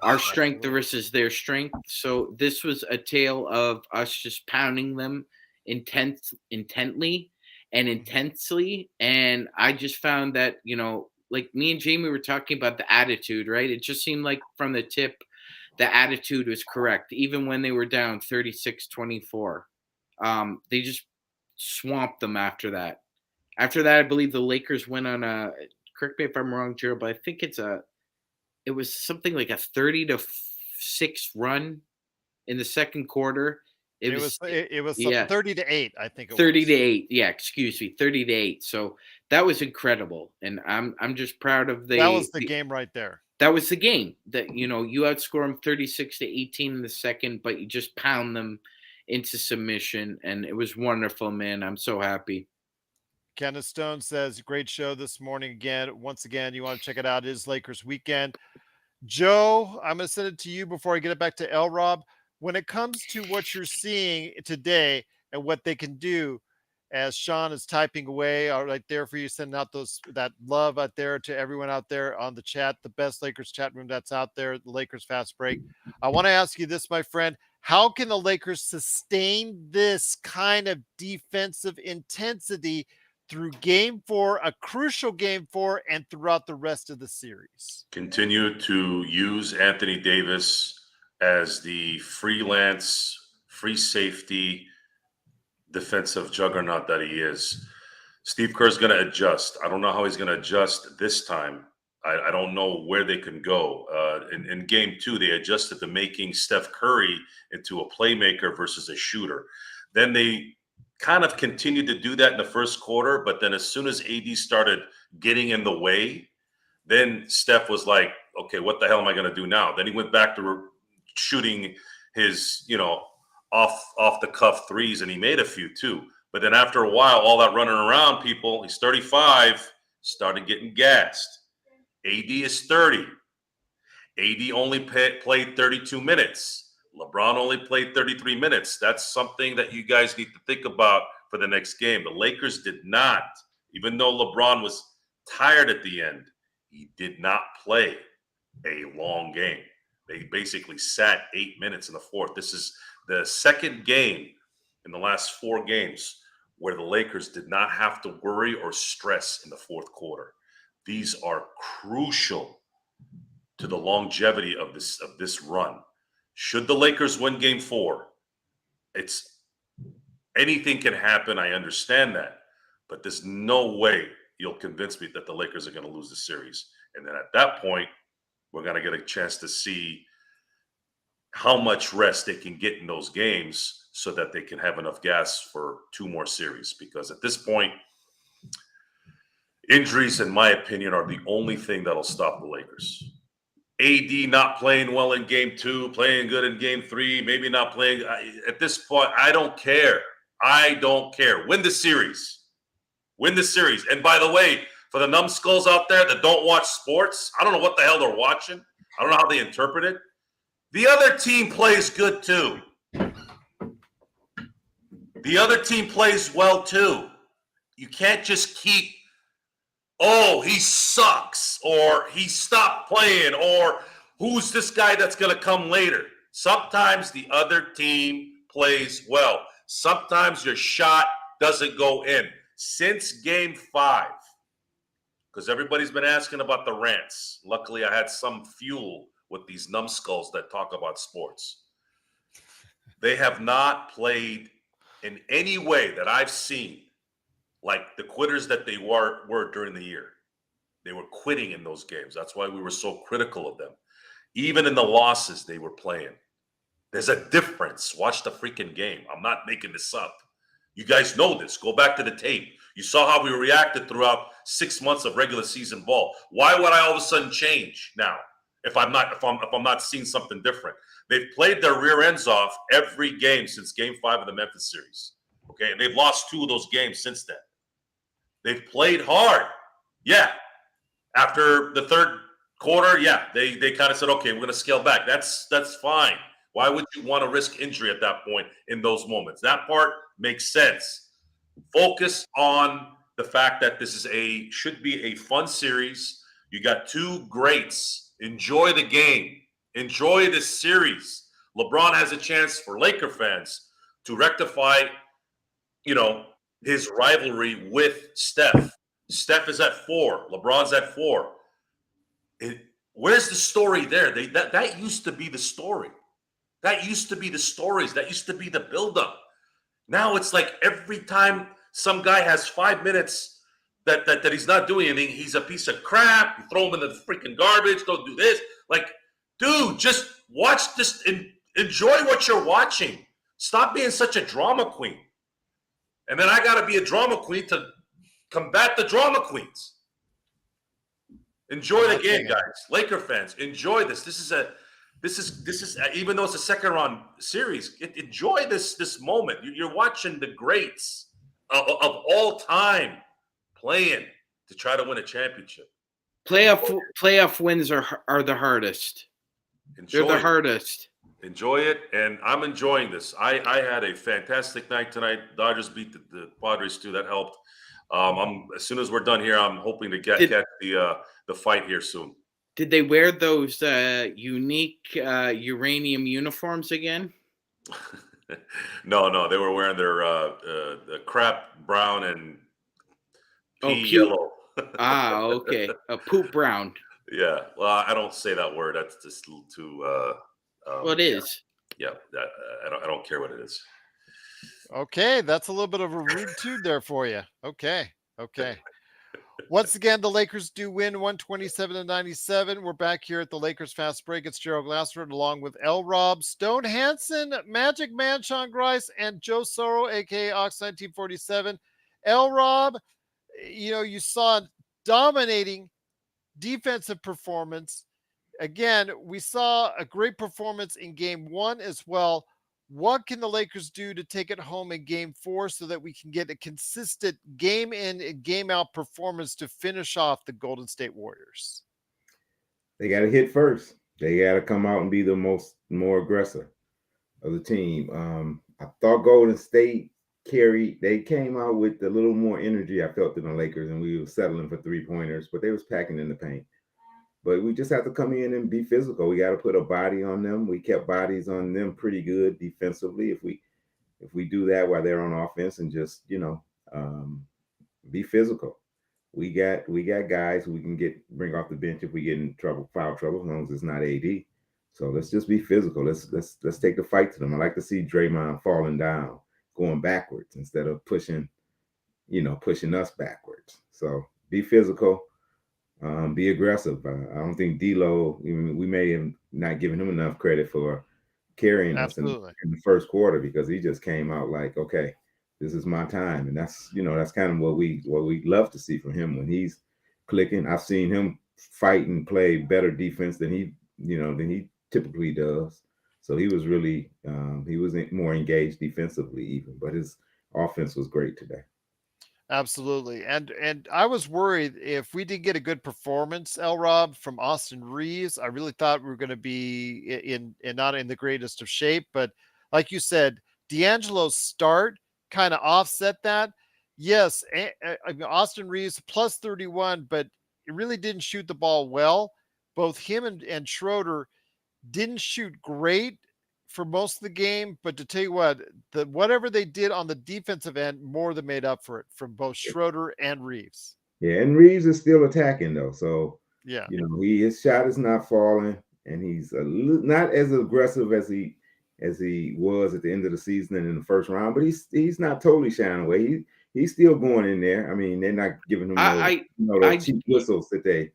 Our strength versus their strength. So this was a tale of us just pounding them intently and intensely. And I just found that, like me and Jamie were talking about the attitude, right? It just seemed like from the tip, the attitude was correct. Even when they were down 36-24, they just swamped them after that. After that, I believe the Lakers went on correct me if I'm wrong, Gerald, but I think it was something like a 30-6 run in the second quarter. It was 30-8, I think. 30-8. Yeah, excuse me, 30-8. So that was incredible, and I'm just proud of that was the game right there. That was the game that you outscore them 36-18 in the second, but you just pound them into submission, and it was wonderful, man. I'm so happy. Kenneth Stone says, great show this morning again. Once again, you want to check it out. It is Lakers weekend. Joe, I'm going to send it to you before I get it back to LRob. When it comes to what you're seeing today and what they can do, as Sean is typing away right there for you, sending out that love out there to everyone out there on the chat, the best Lakers chat room that's out there, the Lakers Fast Break. I want to ask you this, my friend. How can the Lakers sustain this kind of defensive intensity through Game 4, a crucial Game 4, and throughout the rest of the series? Continue to use Anthony Davis as the freelance, free safety, defensive juggernaut that he is. Steve Kerr's going to adjust. I don't know how he's going to adjust this time. I don't know where they can go. In Game 2, they adjusted to making Steph Curry into a playmaker versus a shooter. Then they kind of continued to do that in the first quarter, but then as soon as AD started getting in the way, then Steph was like, okay, what the hell am I going to do now? Then he went back to shooting his, off the cuff threes, and he made a few too. But then after a while, all that running around, people, he's 35, started getting gassed. AD is 30. AD only played 32 minutes. LeBron only played 33 minutes. That's something that you guys need to think about for the next game. The Lakers did not, even though LeBron was tired at the end, he did not play a long game. They basically sat 8 minutes in the fourth. This is the second game in the last 4 games where the Lakers did not have to worry or stress in the fourth quarter. These are crucial to the longevity of this run. Should the Lakers win Game 4, anything can happen. I understand that, but there's no way you'll convince me that the Lakers are going to lose the series. And then at that point, we're going to get a chance to see how much rest they can get in those games so that they can have enough gas for 2 more series. Because at this point, injuries, in my opinion, are the only thing that'll stop the Lakers. AD not playing well in game 2, playing good in game 3, maybe not playing. At this point, I don't care. I don't care. Win the series. Win the series. And by the way, for the numbskulls out there that don't watch sports, I don't know what the hell they're watching. I don't know how they interpret it. The other team plays good too. The other team plays well too. You can't just keep, oh, he sucks, or he stopped playing, or who's this guy that's going to come later? Sometimes the other team plays well. Sometimes your shot doesn't go in. Since game 5, because everybody's been asking about the rants. Luckily, I had some fuel with these numbskulls that talk about sports. They have not played in any way that I've seen like the quitters that they were during the year. They were quitting in those games. That's why we were so critical of them. Even in the losses, they were playing. There's a difference. Watch the freaking game. I'm not making this up. You guys know this. Go back to the tape. You saw how we reacted throughout 6 months of regular season ball. Why would I all of a sudden change now if I'm not seeing something different? They've played their rear ends off every game since game 5 of the Memphis series. Okay, and they've lost 2 of those games since then. They've played hard. Yeah. After the third quarter, yeah, they kind of said, okay, we're going to scale back. That's fine. Why would you want to risk injury at that point in those moments? That part makes sense. Focus on the fact that this should be a fun series. You got 2 greats. Enjoy the game. Enjoy this series. LeBron has a chance for Laker fans to rectify, his rivalry with Steph. Steph is at 4. LeBron's at 4. Where's the story there? That used to be the story. That used to be the stories. That used to be the buildup. Now it's like every time some guy has 5 minutes that he's not doing anything, he's a piece of crap. You throw him in the freaking garbage. Don't do this. Like, dude, just watch this and enjoy what you're watching. Stop being such a drama queen. And then I got to be a drama queen to combat the drama queens. Enjoy the game, guys. Laker fans, enjoy this. This is even though it's a second round series, enjoy this moment. You're watching the greats of all time playing to try to win a championship. Playoff wins are the hardest. They're the hardest. Enjoy it, and I'm enjoying this. I had a fantastic night tonight. Dodgers beat the Padres too. That helped. As soon as we're done here, I'm hoping to catch the fight here soon. Did they wear those unique uranium uniforms again? No, they were wearing their the crap brown and pea yellow. Okay, a poop brown. Yeah, well, I don't say that word. That's just a little too. Well, it is. Yeah, I don't care what it is. Okay, that's a little bit of a rude tude there for you. Okay. Once again, the Lakers do win 127-97. We're back here at the Lakers Fast Break. It's Gerald Glassford along with LRob, Stone Hansen, MagicMan, Sean Grice, and Joe Soro, aka Ox 1947. LRob, you saw dominating defensive performance. Again, we saw a great performance in game 1 as well. What can the Lakers do to take it home in game 4 so that we can get a consistent game in and game out performance to finish off the Golden State Warriors? They got to hit first. They got to come out and be the more aggressive of the team. I thought Golden State they came out with a little more energy, I felt, than the Lakers, and we were settling for 3-pointers, but they was packing in the paint. But we just have to come in and be physical. We got to put a body on them. We kept bodies on them pretty good defensively. If we do that while they're on offense and just be physical, we got guys who we can bring off the bench if we get in foul trouble, as long as it's not AD. So let's just be physical. Let's take the fight to them. I like to see Draymond falling down, going backwards instead of pushing us backwards. So be physical. Be aggressive. I don't think D'Lo, we may have not given him enough credit for carrying us Absolutely. in the first quarter, because he just came out like, okay, this is my time. And that's, that's kind of what we love to see from him when he's clicking. I've seen him fight and play better defense than he typically does. So he was really he was more engaged defensively even, but his offense was great today. Absolutely. And I was worried if we did get a good performance, LRob, from Austin Reeves. I really thought we were going to be in not in the greatest of shape, but like you said, D'Angelo's start kind of offset that. Yes, I mean, Austin Reeves plus 31, but it really didn't shoot the ball well. Both him and Schroeder didn't shoot great for most of the game, but to tell you what, whatever they did on the defensive end more than made up for it from both Schroeder and Reeves. Yeah, and Reeves is still attacking though, so Yeah, his shot is not falling, and he's not as aggressive as he was at the end of the season and in the first round, but he's not totally shying away. He's still going in there. I mean, they're not giving him those cheap whistles that that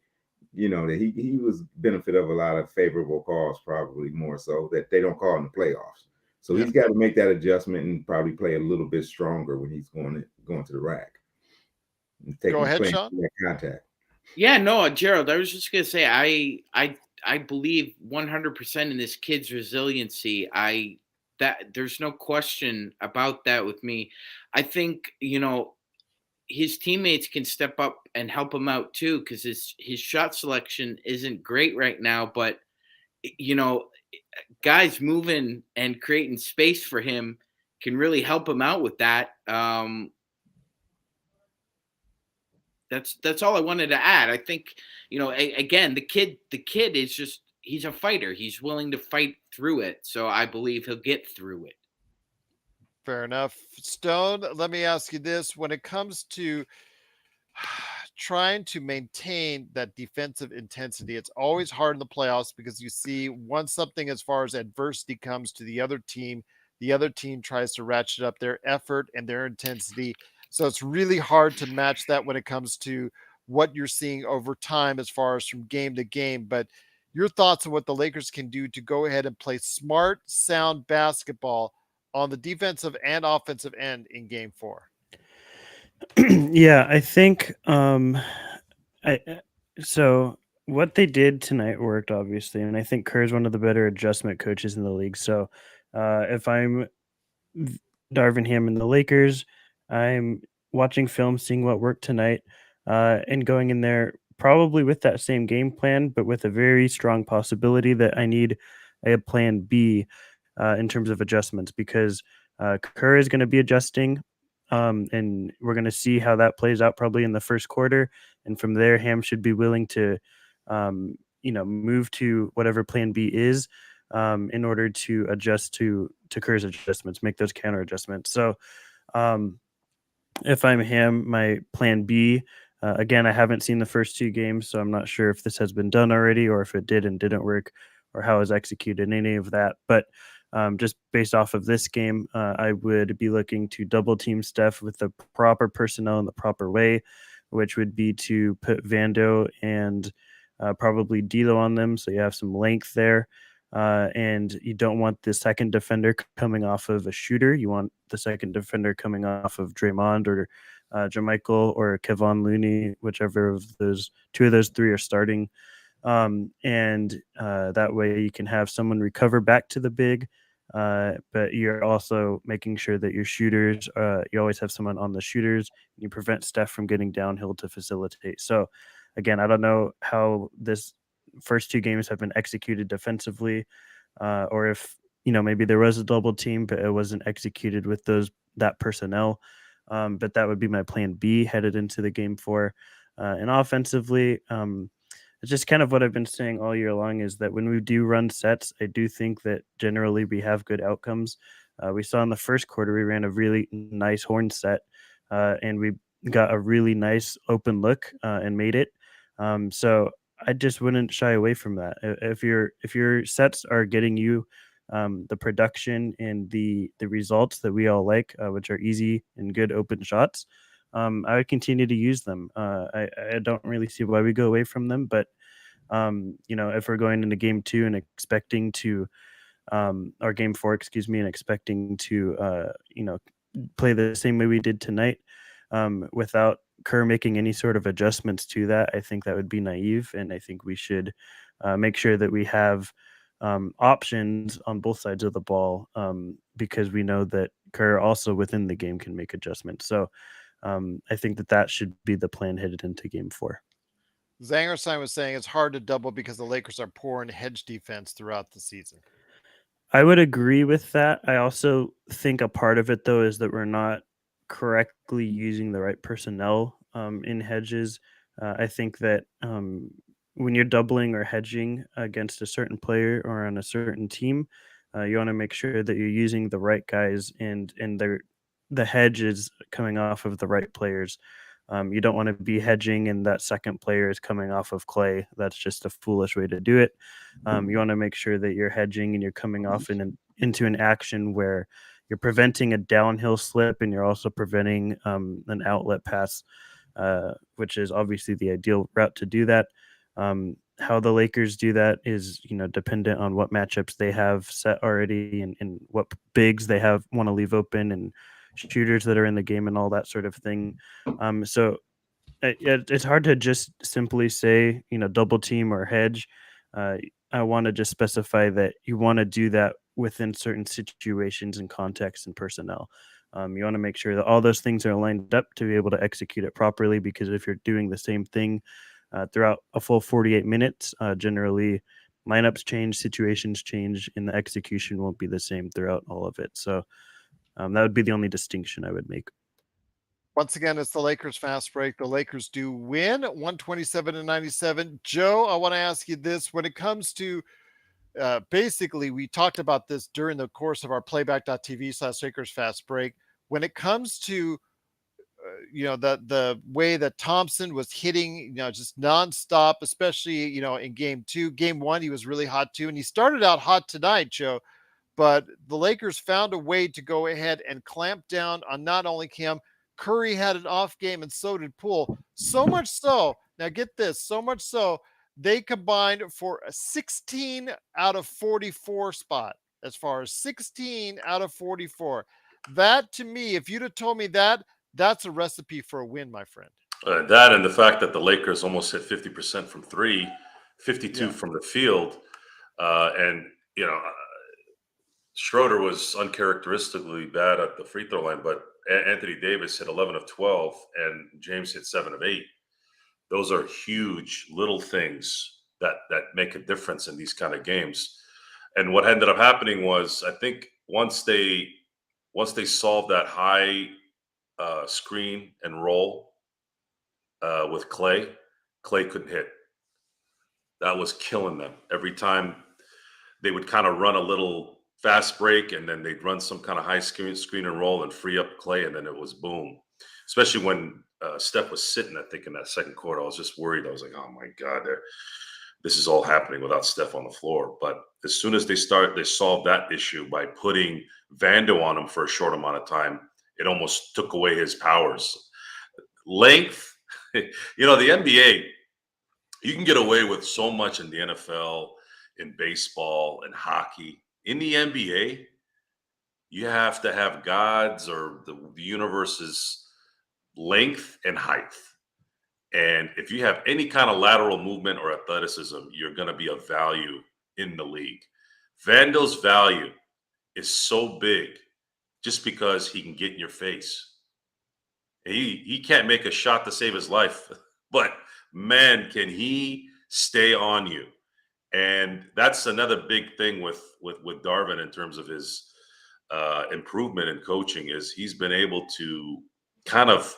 he was benefit of a lot of favorable calls, probably more so that they don't call in the playoffs. So he's got to make that adjustment and probably play a little bit stronger when he's going to the rack. Go ahead, Sean. That contact. Yeah, no, Gerald, I was just gonna say I believe 100% in this kid's resiliency. That there's no question about that with me. I think his teammates can step up and help him out too, because his shot selection isn't great right now. But guys moving and creating space for him can really help him out with that. That's all I wanted to add. I think, again, the kid is just, he's a fighter. He's willing to fight through it. So I believe he'll get through it. Fair enough. Stone, let me ask you this. When it comes to trying to maintain that defensive intensity, it's always hard in the playoffs because you see once something as far as adversity comes to the other team tries to ratchet up their effort and their intensity. So it's really hard to match that when it comes to what you're seeing over time as far as from game to game. But your thoughts on what the Lakers can do to go ahead and play smart, sound basketball on the defensive and offensive end in game 4? Yeah, I think so what they did tonight worked, obviously, and I think Kerr's one of the better adjustment coaches in the league. So if I'm Darvin Ham and the Lakers, I'm watching film, seeing what worked tonight, and going in there probably with that same game plan, but with a very strong possibility that I need a plan B in terms of adjustments, because Kerr is going to be adjusting, and we're going to see how that plays out probably in the first quarter. And from there, Ham should be willing to, move to whatever plan B is in order to adjust to Kerr's adjustments, make those counter adjustments. So if I'm Ham, my plan B, again, I haven't seen the first 2 games, so I'm not sure if this has been done already or if it did and didn't work or how it was executed, any of that. But just based off of this game, I would be looking to double team Steph with the proper personnel in the proper way, which would be to put Vando and probably D'Lo on them, so you have some length there. And you don't want the second defender coming off of a shooter. You want the second defender coming off of Draymond or Jermichael or Kevon Looney, whichever of those 2 of those 3 are starting. And that way you can have someone recover back to the big, but you're also making sure that your shooters, you always have someone on the shooters. You prevent Steph from getting downhill to facilitate. So again, I don't know how this first 2 games have been executed defensively, or if maybe there was a double team but it wasn't executed with that personnel, but that would be my plan B headed into the game 4. And offensively, it's just kind of what I've been saying all year long, is that when we do run sets, I do think that generally we have good outcomes. We saw in the first quarter we ran a really nice horn set, and we got a really nice open look and made it. So I just wouldn't shy away from that. If your sets are getting you the production and the results that we all like, which are easy and good open shots, I would continue to use them. I don't really see why we go away from them, but if we're going into game 2 and expecting to or game 4, excuse me, and expecting to, play the same way we did tonight, without Kerr making any sort of adjustments to that. I think that would be naive, and I think we should make sure that we have options on both sides of the ball, because we know that Kerr also within the game can make adjustments. So I think that should be the plan headed into game 4. Zangerstein was saying it's hard to double because the Lakers are poor in hedge defense throughout the season. I would agree with that. I also think a part of it, though, is that we're not correctly using the right personnel in hedges. I think that when you're doubling or hedging against a certain player or on a certain team, you want to make sure that you're using the right guys, and the hedge is coming off of the right players. You don't want to be hedging and that second player is coming off of Clay. That's just a foolish way to do it. You want to make sure that you're hedging and you're coming off into an action where you're preventing a downhill slip and you're also preventing an outlet pass, which is obviously the ideal route to do that. How the Lakers do that is, dependent on what matchups they have set already and what bigs they want to leave open and shooters that are in the game and all that sort of thing. So it's hard to just simply say, double team or hedge. I want to just specify that you want to do that within certain situations and contexts and personnel. You want to make sure that all those things are lined up to be able to execute it properly, because if you're doing the same thing throughout a full 48 minutes, generally lineups change, situations change, and the execution won't be the same throughout all of it. So that would be the only distinction I would make. Once again, it's the Lakers fast break. The Lakers do win 127-97. Joe, I want to ask you this. When it comes to basically, we talked about this during the course of our playback.tv/Lakers fast break. When it comes to the way that Thompson was hitting, just nonstop, especially, in game 2. Game 1, he was really hot too. And he started out hot tonight, Joe. But the Lakers found a way to go ahead and clamp down on not only him. Curry had an off game, and so did Poole. So much so, now get this, so much so, they combined for a 16 out of 44 spot. As far as 16 out of 44. That, to me, if you'd have told me that, that's a recipe for a win, my friend. That and the fact that the Lakers almost hit 50% from 3, 52 from the field. And, Schroeder was uncharacteristically bad at the free throw line, but Anthony Davis hit 11 of 12 and James hit 7 of 8. Those are huge little things that make a difference in these kind of games. And what ended up happening was, I think once they solved that high screen and roll with Clay couldn't hit. That was killing them. Every time they would kind of run a little fast break, and then they'd run some kind of high screen and roll and free up Clay, and then it was boom. Especially when Steph was sitting, I think, in that second quarter. I was just worried. I was like, oh my God, this is all happening without Steph on the floor. But as soon as they solved that issue by putting Vando on him for a short amount of time, it almost took away his powers. Length, the NBA, you can get away with so much in the NFL, in baseball, and hockey. In the NBA, you have to have God's or the universe's length and height. And if you have any kind of lateral movement or athleticism, you're going to be of value in the league. Vando's value is so big just because he can get in your face. He can't make a shot to save his life, but man, can he stay on you. And that's another big thing with Darvin in terms of his improvement in coaching, is he's been able to kind of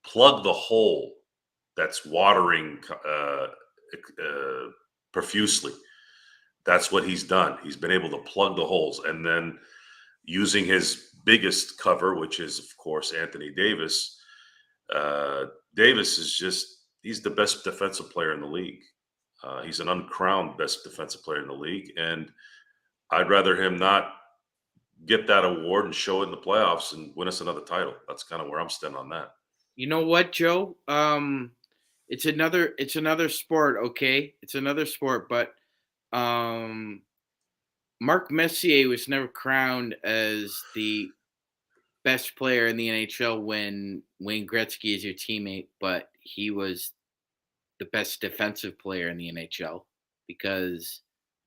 plug the hole that's watering profusely. That's what he's done. He's been able to plug the holes, and then using his biggest cover, which is, of course, Anthony Davis. Davis is he's the best defensive player in the league. He's an uncrowned best defensive player in the league, and I'd rather him not get that award and show it in the playoffs and win us another title. That's kind of where I'm standing on that. You know what, Joe? It's another sport, okay? It's another sport, but Mark Messier was never crowned as the best player in the NHL when Wayne Gretzky is your teammate, but he was the best defensive player in the NHL because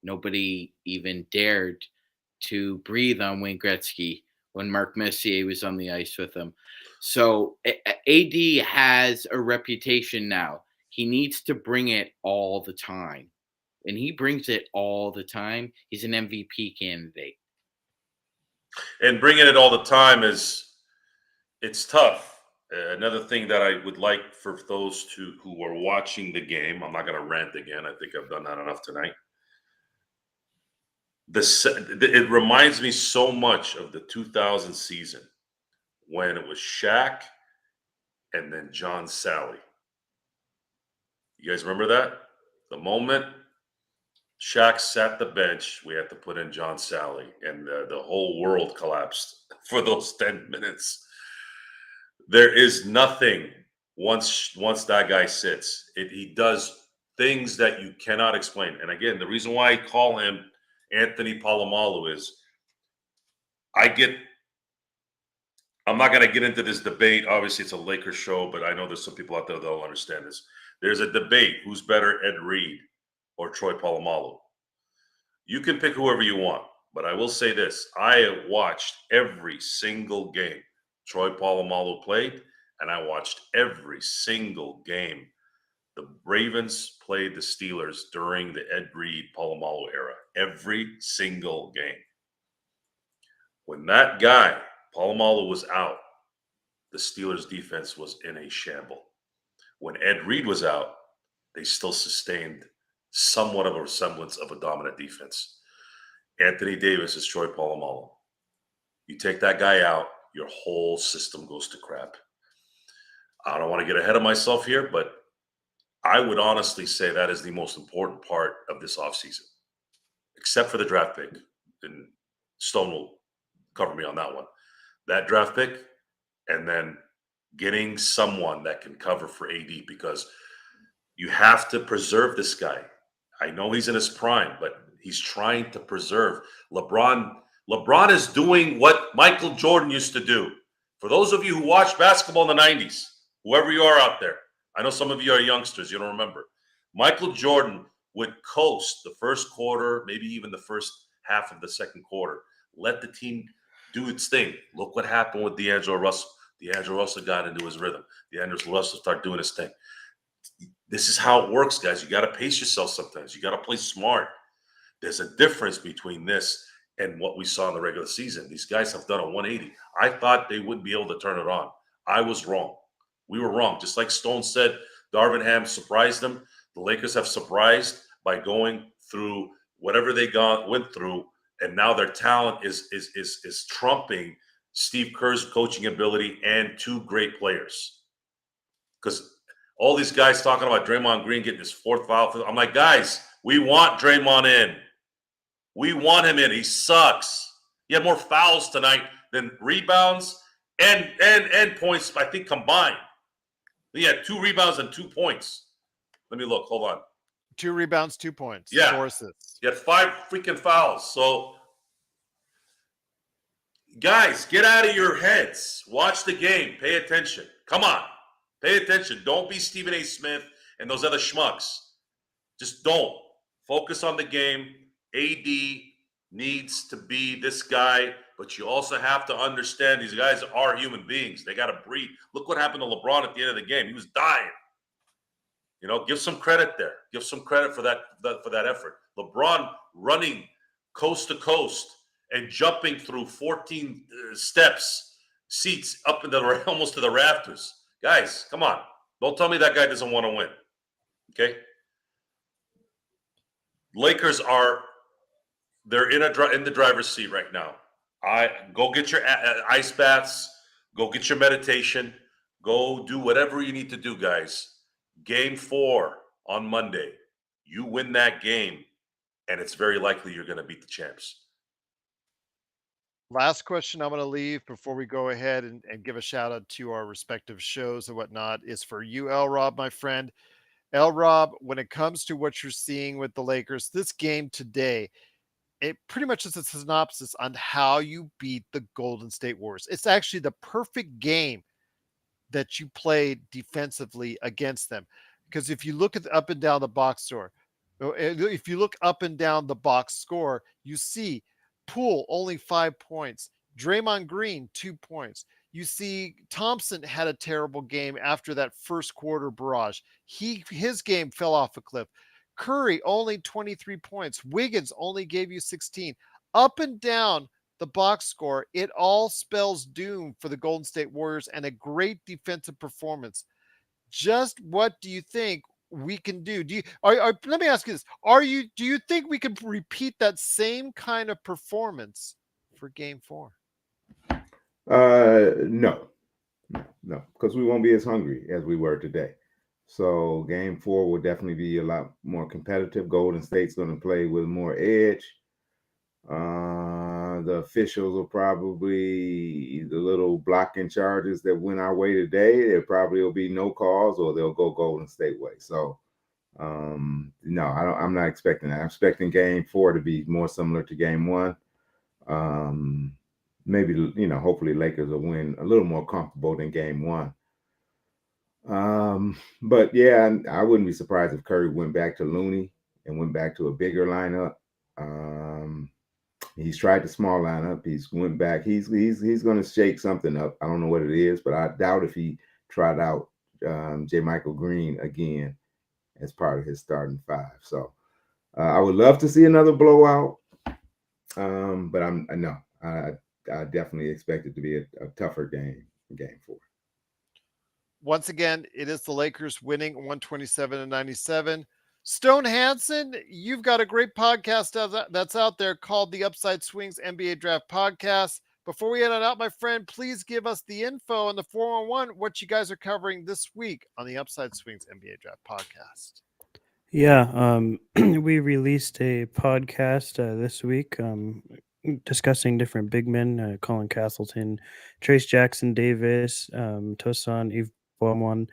nobody even dared to breathe on Wayne Gretzky when Mark Messier was on the ice with him. So AD has a reputation now. He needs to bring it all the time. And he brings it all the time. He's an MVP candidate. And bringing it all the time it's tough. Another thing that I would like for those who are watching the game, I'm not going to rant again. I think I've done that enough tonight. It reminds me so much of the 2000 season when it was Shaq and then John Sally. You guys remember that? The moment Shaq sat the bench, we had to put in John Sally, and the whole world collapsed for those 10 minutes. There is nothing once that guy sits. He does things that you cannot explain. And again, the reason why I call him Anthony Palomalu is I'm not going to get into this debate. Obviously, it's a Lakers show, but I know there's some people out there that will understand this. There's a debate. Who's better, Ed Reed or Troy Polamalu? You can pick whoever you want, but I will say this. I have watched every single game Troy Polamalu played, and I watched every single game the Ravens played the Steelers during the Ed Reed Polamalu era. Every single game. When that guy, Polamalu, was out, the Steelers defense was in a shamble. When Ed Reed was out, they still sustained somewhat of a semblance of a dominant defense. Anthony Davis is Troy Polamalu. You take that guy out, your whole system goes to crap. I don't want to get ahead of myself here, but I would honestly say that is the most important part of this offseason, except for the draft pick. And Stone will cover me on that one. That draft pick, and then getting someone that can cover for AD, because you have to preserve this guy. I know he's in his prime, but he's trying to preserve. LeBron is doing what Michael Jordan used to do. For those of you who watched basketball in the 90s, whoever you are out there, I know some of you are youngsters, you don't remember. Michael Jordan would coast the first quarter, maybe even the first half of the second quarter. Let the team do its thing. Look what happened with D'Angelo Russell. D'Angelo Russell got into his rhythm. D'Angelo Russell started doing his thing. This is how it works, guys. You got to pace yourself sometimes. You got to play smart. There's a difference between this and what we saw in the regular season. These guys have done a 180. I thought they wouldn't be able to turn it on. I was wrong. We were wrong. Just like Stone said, Darvin Ham surprised them. The Lakers have surprised by going through whatever they went through, and now their talent is trumping Steve Kerr's coaching ability and two great players. Because all these guys talking about Draymond Green getting his fourth foul. I'm like, guys, we want Draymond in. We want him in. He sucks. He had more fouls tonight than rebounds and points, I think, combined. He had 2 rebounds and 2 points. Let me look. Hold on. 2 rebounds, 2 points. Yeah. 4 assists. He had 5 freaking fouls. So, guys, get out of your heads. Watch the game. Pay attention. Come on. Pay attention. Don't be Stephen A. Smith and those other schmucks. Just don't. Focus on the game. AD needs to be this guy, but you also have to understand these guys are human beings. They got to breathe. Look what happened to LeBron at the end of the game. He was dying. You know, give some credit there. Give some credit for that effort. LeBron running coast to coast and jumping through 14 seats up into almost to the rafters. Guys, come on. Don't tell me that guy doesn't want to win. Okay? Lakers they're in the driver's seat right now. Go get your ice baths. Go get your meditation. Go do whatever you need to do, guys. Game 4 on Monday. You win that game, and it's very likely you're going to beat the champs. Last question I'm going to leave before we go ahead and give a shout out to our respective shows and whatnot is for you, LRob, my friend. LRob, when it comes to what you're seeing with the Lakers, this game today, it pretty much is a synopsis on how you beat the Golden State Warriors. It's actually the perfect game that you play defensively against them. Because if you look at up and down the box score, if you look up and down the box score, you see Poole only 5 points, Draymond Green 2 points. You see Thompson had a terrible game after that first quarter barrage. His game fell off a cliff. Curry only 23 points. Wiggins only gave you 16. Up and down the box score, it all spells doom for the Golden State Warriors and a great defensive performance. Just what do you think we can do? Let me ask you this. Do you think we can repeat that same kind of performance for game 4? No, because we won't be as hungry as we were today. So game 4 will definitely be a lot more competitive. Golden State's going to play with more edge. The officials will probably, the little blocking charges that went our way today, there probably will be no calls, or they'll go Golden State way. So no, I'm not expecting that. I'm expecting game 4 to be more similar to game 1. Maybe, hopefully Lakers will win a little more comfortable than game 1. But yeah, I wouldn't be surprised if Curry went back to Looney and went back to a bigger lineup. He's tried the small lineup. He's went back. He's going to shake something up. I don't know what it is, but I doubt if he tried out J. Michael Green again as part of his starting 5. So I would love to see another blowout, but I definitely expect it to be a tougher game 4. Once again, it is the Lakers winning 127-97. Stone Hansen, you've got a great podcast that's out there called the Upside Swings NBA Draft Podcast. Before we head on out, my friend, please give us the info on the 411, what you guys are covering this week on the Upside Swings NBA Draft Podcast. Yeah, we released a podcast this week discussing different big men, Colin Castleton, Trace Jackson Davis, Tosan Yves Beaumont,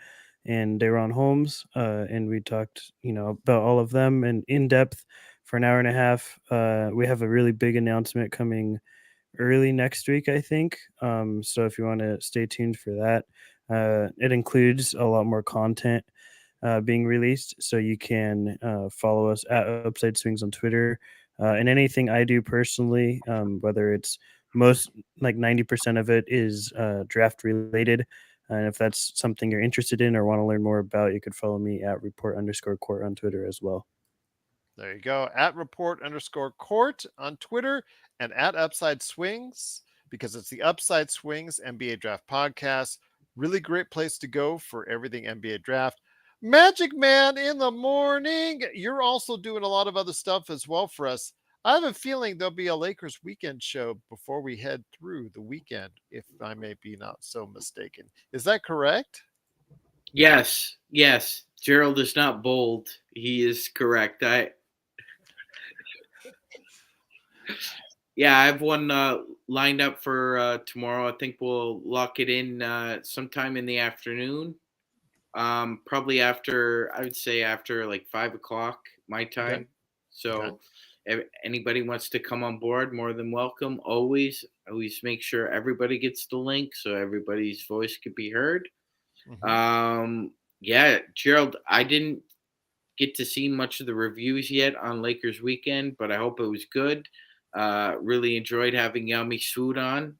and Daron Holmes, and we talked, about all of them and in depth for an hour and a half. We have a really big announcement coming early next week, I think. So if you want to stay tuned for that, it includes a lot more content being released, so you can follow us at Upside Swings on Twitter, and anything I do personally, whether it's most like 90% of it is draft related. And if that's something you're interested in or want to learn more about, you could follow me at report_court on Twitter as well. There you go. At report_court on Twitter and at Upside Swings, because it's the Upside Swings NBA Draft Podcast. Really great place to go for everything NBA Draft. MagicMan in the morning. You're also doing a lot of other stuff as well for us. I have a feeling there'll be a Lakers weekend show before we head through the weekend, if I may be not so mistaken. Is that correct? Yes. Gerald is not bold. He is correct. I have one lined up for tomorrow. I think we'll lock it in sometime in the afternoon. Probably after, I would say after like 5 o'clock my time. Okay. So if anybody wants to come on board, more than welcome. Always make sure everybody gets the link so everybody's voice could be heard. Mm-hmm. Gerald, I didn't get to see much of the reviews yet on Lakers weekend, but I hope it was good. Really enjoyed having Yami Swoot on,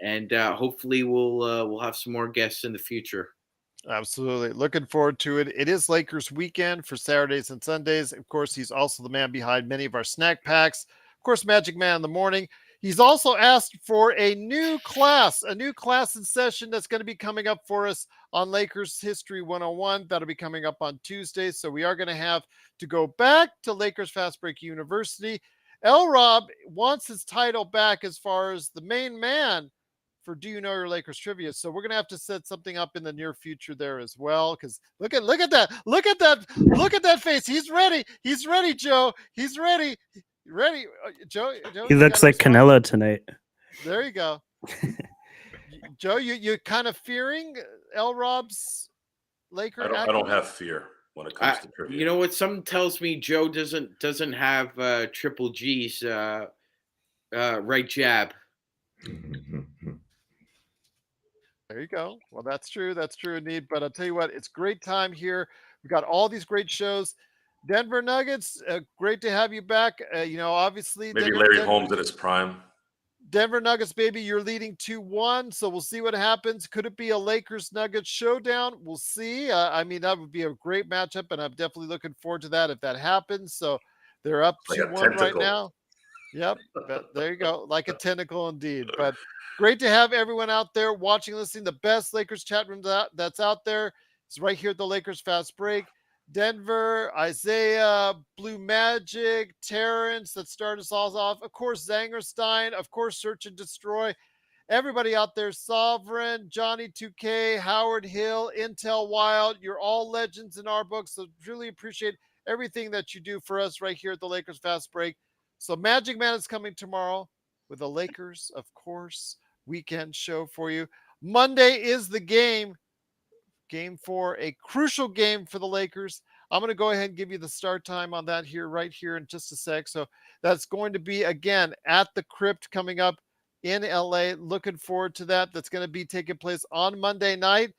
and hopefully we'll have some more guests in the future. Absolutely. Looking forward to it. It is Lakers weekend for Saturdays and Sundays. Of course, he's also the man behind many of our snack packs. Of course, MagicMan in the morning. He's also asked for a new class in session that's going to be coming up for us on Lakers History 101. That'll be coming up on Tuesday. So we are going to have to go back to Lakers Fast Break University. LRob wants his title back as far as the main man for Do You Know Your Lakers Trivia. So we're going to have to set something up in the near future there as well. Because look at that face. He's ready, Joe. He's ready. Joe, he looks like Canelo tonight. There you go. Joe, you kind of fearing LRob's Laker? I don't have fear. when it comes to You trivia. know what? Something tells me Joe doesn't have Triple G's right jab. There you go. Well, that's true. That's true indeed. But I'll tell you what, it's great time here. We've got all these great shows. Denver Nuggets, great to have you back. Obviously, Maybe Larry Holmes at his prime. Denver Nuggets, baby, you're leading 2-1. So we'll see what happens. Could it be a Lakers Nuggets showdown? We'll see. I mean, that would be a great matchup, and I'm definitely looking forward to that if that happens. So they're up Like a 2-1 right tentacle. now. Yep. But there you go. Like a tentacle indeed. But great to have everyone out there watching, listening. The best Lakers chat room that's out there is right here at the Lakers Fast Break. Denver, Isaiah, Blue Magic, Terrence that started us all off. Of course, Zangerstein. Of course, Search and Destroy. Everybody out there, Sovereign, Johnny 2K, Howard Hill, Intel Wild. You're all legends in our books. So truly appreciate everything that you do for us right here at the Lakers Fast Break. So MagicMan is coming tomorrow with the Lakers, of course, weekend show for you. Monday is the game 4, a crucial game for the Lakers. I'm going to go ahead and give you the start time on that right here in just a sec. So that's going to be, again, at the Crypt coming up in LA. Looking forward to that. That's going to be taking place on Monday night.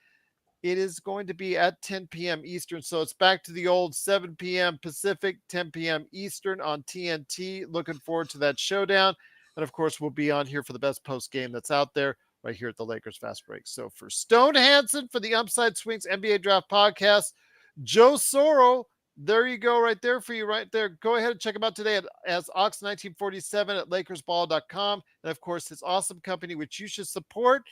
It is going to be at 10 p.m. Eastern. So it's back to the old 7 p.m. Pacific, 10 p.m. Eastern on TNT. Looking forward to that showdown. And of course, we'll be on here for the best post game that's out there right here at the Lakers Fast Break. So for Stone Hansen for the Upside Swings NBA Draft Podcast, Joe Soro, there you go right there for you right there. Go ahead and check him out today as Ox1947 at LakersBall.com. And of course, his awesome company, which you should support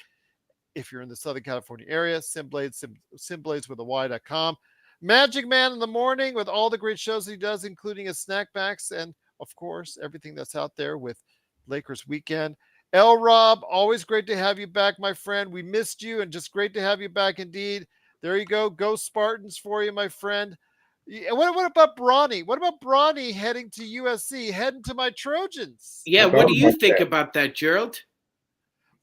if you're in the Southern California area, Simblades with a Y.com. MagicMan in the morning with all the great shows he does, including his snackbacks and, of course, everything that's out there with Lakers weekend. LRob, always great to have you back, my friend. We missed you and just great to have you back indeed. There you go. Go Spartans for you, my friend. What about Bronny? What about Bronny heading to USC, heading to my Trojans? Yeah, what do you think about that, Gerald?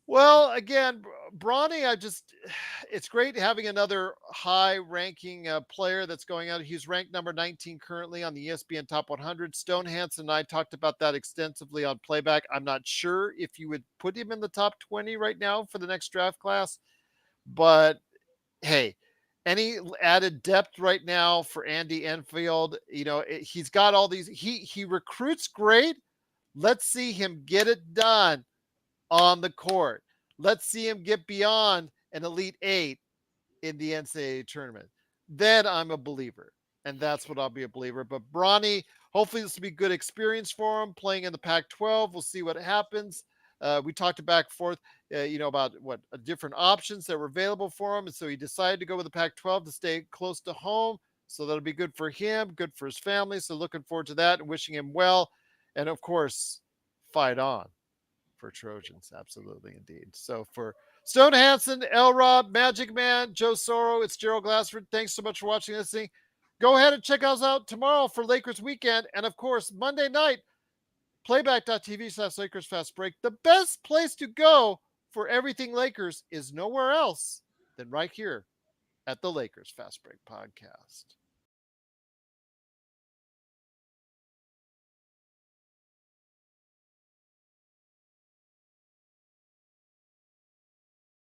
Well, again, Bronny, it's great having another high-ranking player that's going out. He's ranked number 19 currently on the ESPN Top 100. Stone Hansen and I talked about that extensively on Playback. I'm not sure if you would put him in the top 20 right now for the next draft class, but hey, any added depth right now for Andy Enfield, he's got all these. He recruits great. Let's see him get it done on the court. Let's see him get beyond an Elite Eight in the NCAA tournament. Then I'm a believer, and that's what I'll be a believer. But Bronny, hopefully this will be good experience for him playing in the Pac-12. We'll see what happens. We talked back and forth, about what different options that were available for him, and so he decided to go with the Pac-12 to stay close to home. So that'll be good for him, good for his family. So looking forward to that and wishing him well. And of course, fight on for Trojans. Absolutely, indeed. So for Stone Hansen, LRob, MagicMan, Joe Soro, it's Gerald Glassford. Thanks so much for watching and listening. Go ahead and check us out tomorrow for Lakers weekend. And of course, Monday night, playback.tv/Lakers Fast Break. The best place to go for everything Lakers is nowhere else than right here at the Lakers Fast Break Podcast.